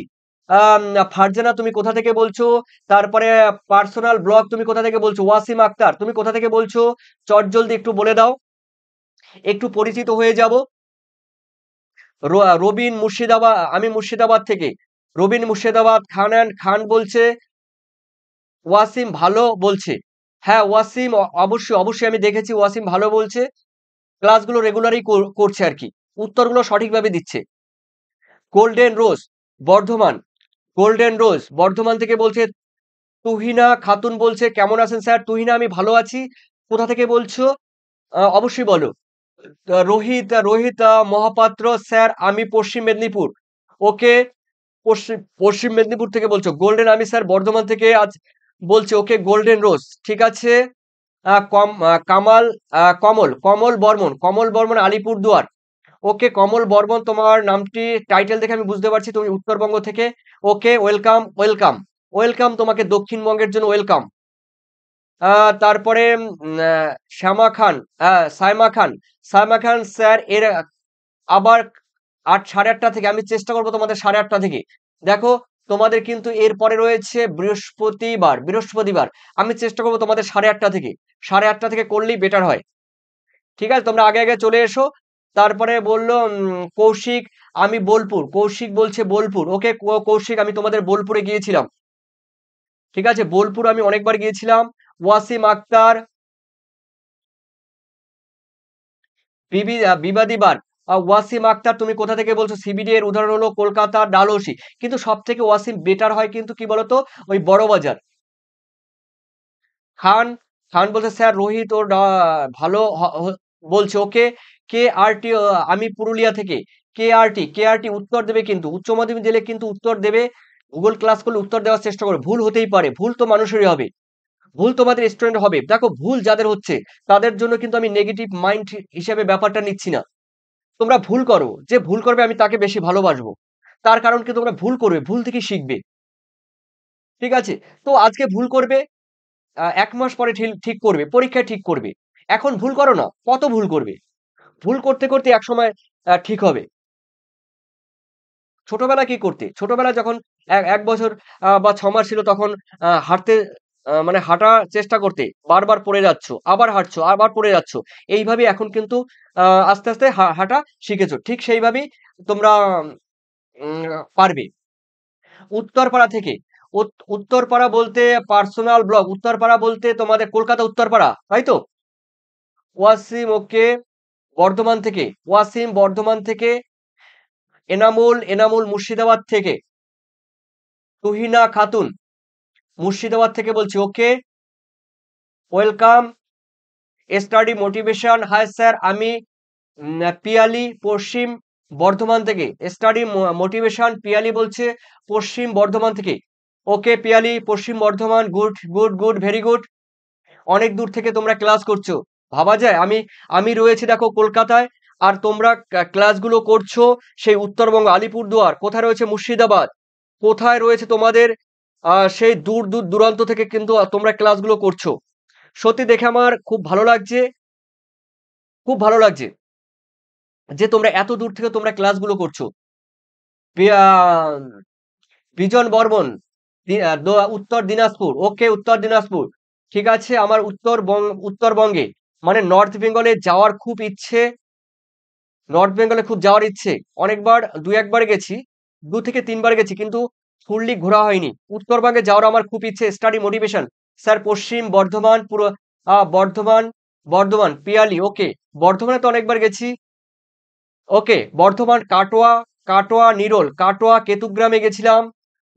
আম, ফারজানা, তুমি কোথা থেকে বলছো? তারপরে পার্সোনাল ব্লগ, তুমি কোথা থেকে বলছো? ওয়াসিম আক্তার, তুমি কোথা থেকে বলছো? চটজলদি একটু বলে দাও, একটু পরিচিত হয়ে যাব। রবিন মুর্শিদাবাদ, আমি মুর্শিদাবাদ থেকে। রবিন মুর্শিদাবাদ। খান বলছে ওয়াসিম ভালো বলছে। হ্যাঁ, ওয়াসিম, অবশ্যই অবশ্যই আমি দেখেছি ওয়াসিম ভালো বলছে। ক্লাসগুলো রেগুলারই করছে আর কি, উত্তরগুলো সঠিকভাবে দিচ্ছে। গোল্ডেন রোজ বর্ধমান, গোল্ডেন রোজ বর্ধমান থেকে বলছে তুহিনা খাতুন, বলছে কেমন আছেন স্যার? তুহিনা আমি ভালো আছি। কোথা থেকে বলছো? অবশ্যই বলো। রোহিত রোহিত মহাপাত্র, স্যার আমি পশ্চিম মেদিনীপুর। ওকে, পশ্চিম মেদিনীপুর থেকে বলছো। গোল্ডেন, আমি স্যার বর্ধমান থেকে আজ বলছি। ওকে, গোল্ডেন রোজ, ঠিক আছে। কামাল, কমল, কমল বর্মন, কমল বর্মন আলিপুরদুয়ার। ওকে কমল বর্মন, তোমার নামটি টাইটেল দেখে আমি বুঝতে পারছি তুমি উত্তরবঙ্গ থেকে। ওকে, ওয়েলকাম ওয়েলকাম ওয়েলকাম, তোমাকে দক্ষিণবঙ্গের জন্য ওয়েলকাম। তারপরে শ্যামা খান, সাইমা খান, সাইমা খান স্যার এর আবার 8, 8:30 থেকে আমি চেষ্টা করবো তোমাদের 8:30 থেকে। দেখো, তোমাদের কিন্তু এরপরে রয়েছে বৃহস্পতিবার, বৃহস্পতিবার আমি চেষ্টা করবো তোমাদের 8:30 থেকে, 8:30 থেকে করলেই বেটার হয়। ঠিক আছে, তোমরা আগে আগে চলে এসো। তারপরে বললো কৌশিক, আমি বোলপুর, কৌশিক বলছে বোলপুর। ওকে কৌশিক, আমি তোমাদের বোলপুরে গিয়েছিলাম। ঠিক আছে, বোলপুর আমি অনেকবার গিয়েছিলাম। ওয়াসিম আক্তার, বিবাদিবার, ওয়াসিম আক্তার তুমি কোথা থেকে বলছো? সিবিডি এর উদাহরণ হলো কলকাতা ডালহৌসি, কিন্তু সব থেকে ওয়াসিম বেটার হয় কিন্তু কি বলতো, ওই বড় বাজার। খান, খান বলছে স্যার রোহিত ওর ভালো বলছে। ওকে, কে আর টি, আমি পুরুলিয়া থেকে। কে আর টি উত্তর দেবে, কিন্তু উচ্চ মাধ্যমিক দিলে কিন্তু উত্তর দেবে। গুগল ক্লাস করলে উত্তর দেওয়ার চেষ্টা করবে, ভুল হতেই পারে, ভুল তো মানুষেরই হবে, ভুল তোমাদের স্টুডেন্ট হবে। দেখো, ভুল যাদের হচ্ছে তাদের জন্য কিন্তু আমি নেগেটিভ মাইন্ড হিসেবে ব্যাপারটা নিচ্ছি না। তোমরা ভুল করো, যে ভুল করবে আমি তাকে বেশি ভালোবাসবো। তার কারণ কি, তোমরা ভুল করবে, ভুল থেকে শিখবে। ঠিক আছে, তো আজকে ভুল করবে, 1 মাস পরে ঠিক ঠিক করবে, পরীক্ষায় ঠিক করবে। এখন ভুল করো না, কত ভুল করবে? ভুল করতে করতে একসময় ঠিক হবে। ছোটবেলা কি করতে? ছোটবেলায় যখন 1 বছর বা 6 মাস ছিল তখন হাঁটতে, মানে হাঁটার চেষ্টা করতে, বারবার পড়ে যাচ্ছ, আবার হাঁটছো, আবার পড়ে যাচ্ছ। এইভাবে এখন কিন্তু আস্তে আস্তে হাঁটা শিখেছো। ঠিক সেইভাবেই তোমরা উম পারবে। উত্তরপাড়া থেকে, উত্তরপাড়া বলতে পার্সোনাল ব্লগ, উত্তরপাড়া বলতে তোমাদের কলকাতা উত্তরপাড়া, তাই তো? ওয়াসিম, ওকে, বর্ধমান থেকে, ওয়াসিম বর্ধমান থেকে। এনামুল, এনামুল মুর্শিদাবাদ থেকে। তুহিনা খাতুন মুর্শিদাবাদ থেকে বলছি। Okay, welcome. Study motivation, hi sir আমি পিয়ালি পশ্চিম বর্ধমান থেকে। স্টাডি মোটিভেশন, পিয়ালি বলছে পশ্চিম বর্ধমান থেকে। ওকে পিয়ালি, পশ্চিম Bardhaman, good good good, very good. অনেক দূর থেকে তোমরা ক্লাস করছো, ভাবা যায়। আমি আমি রয়েছি দেখো কলকাতায়, আর তোমরা ক্লাসগুলো করছো সেই উত্তরবঙ্গ আলিপুরদুয়ার, কোথায় রয়েছে মুর্শিদাবাদ, কোথায় রয়েছে তোমাদের সেই দূর দূর দূরান্ত থেকে কিন্তু তোমরা ক্লাসগুলো করছো। সত্যি দেখে আমার খুব ভালো লাগছে, খুব ভালো লাগছে যে তোমরা এত দূর থেকে তোমরা ক্লাসগুলো করছো। আহ, বিজন বর্মন, উত্তর দিনাজপুর। ওকে, উত্তর দিনাজপুর, ঠিক আছে। আমার উত্তরবঙ্গে মানে নর্থ বেঙ্গলে যাওয়ার খুব ইচ্ছে, নর্থ বেঙ্গলে খুব যাওয়ার ইচ্ছে। অনেকবার, 2-1 বার গেছি, 2 থেকে 3 বার গেছি, কিন্তু ফুললি ঘোরা হয়নি। উত্তরবঙ্গে যাওয়ার আমার খুব ইচ্ছে। স্টাডি মোটিভেশন স্যার পশ্চিম বর্ধমান, পুরো বর্ধমান, বর্ধমান পিয়ালি। ওকে, বর্ধমানে তো অনেকবার গেছি। ওকে, বর্ধমান কাটোয়া, কাটোয়া নিরোল, কাটোয়া কেতুগ্রামে গেছিলাম,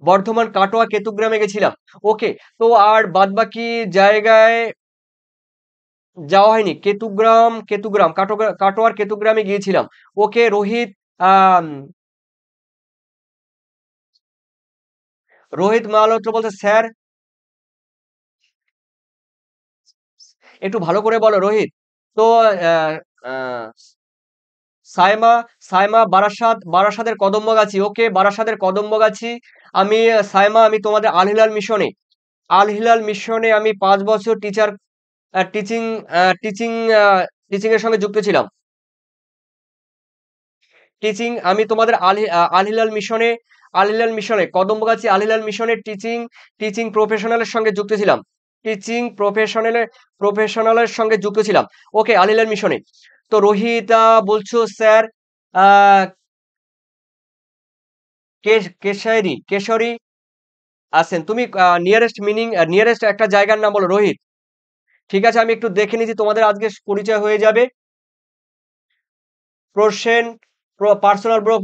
বর্ধমান কাটোয়া কেতুগ্রামে গেছিলাম। ওকে, তো আর বাদবাকি জায়গায় যাওয়া হয়নি। কেতুগ্রাম, কেতুগ্রাম, কাটোয়ার কেতুগ্রামে গিয়েছিলাম। ওকে রোহিত, আম, রোহিত মালহোত্র বলছে স্যার, একটু ভালো করে বলো রোহিত। তো আহ, আহ, সাইমা, সাইমা বারাসাত, বারাসাতের কদম্বগাছি। ওকে, বারাসাতের কদম্বগাছি। আমি সাইমা, আমি তোমাদের আল হিলাল মিশনে, আল হিলাল মিশনে আমি 5 বছর টিচিং টিচিং টিচিং এর সঙ্গে যুক্ত ছিলাম। টিচিং, আমি তোমাদের আল হিলাল মিশনে, আল হিলাল মিশনে কদম্বগাছি আল হিলাল মিশনের টিচিং প্রফেশনালের সঙ্গে যুক্ত ছিলাম। টিচিং প্রফেশনালের সঙ্গে যুক্ত ছিলাম। ওকে, আল হিলাল মিশনে। তো রোহিত বলছো স্যার আহ কেশরি, কেশরি আছেন তুমি। নিয়ারেস্ট একটা জায়গার নাম বলো রোহিত। ঠিক আছে, আমি একটু দেখে নিচ্ছি, তোমাদের আজকে পরিচয় হয়ে যাবে। প্রসেন, পার্সোনাল ব্লক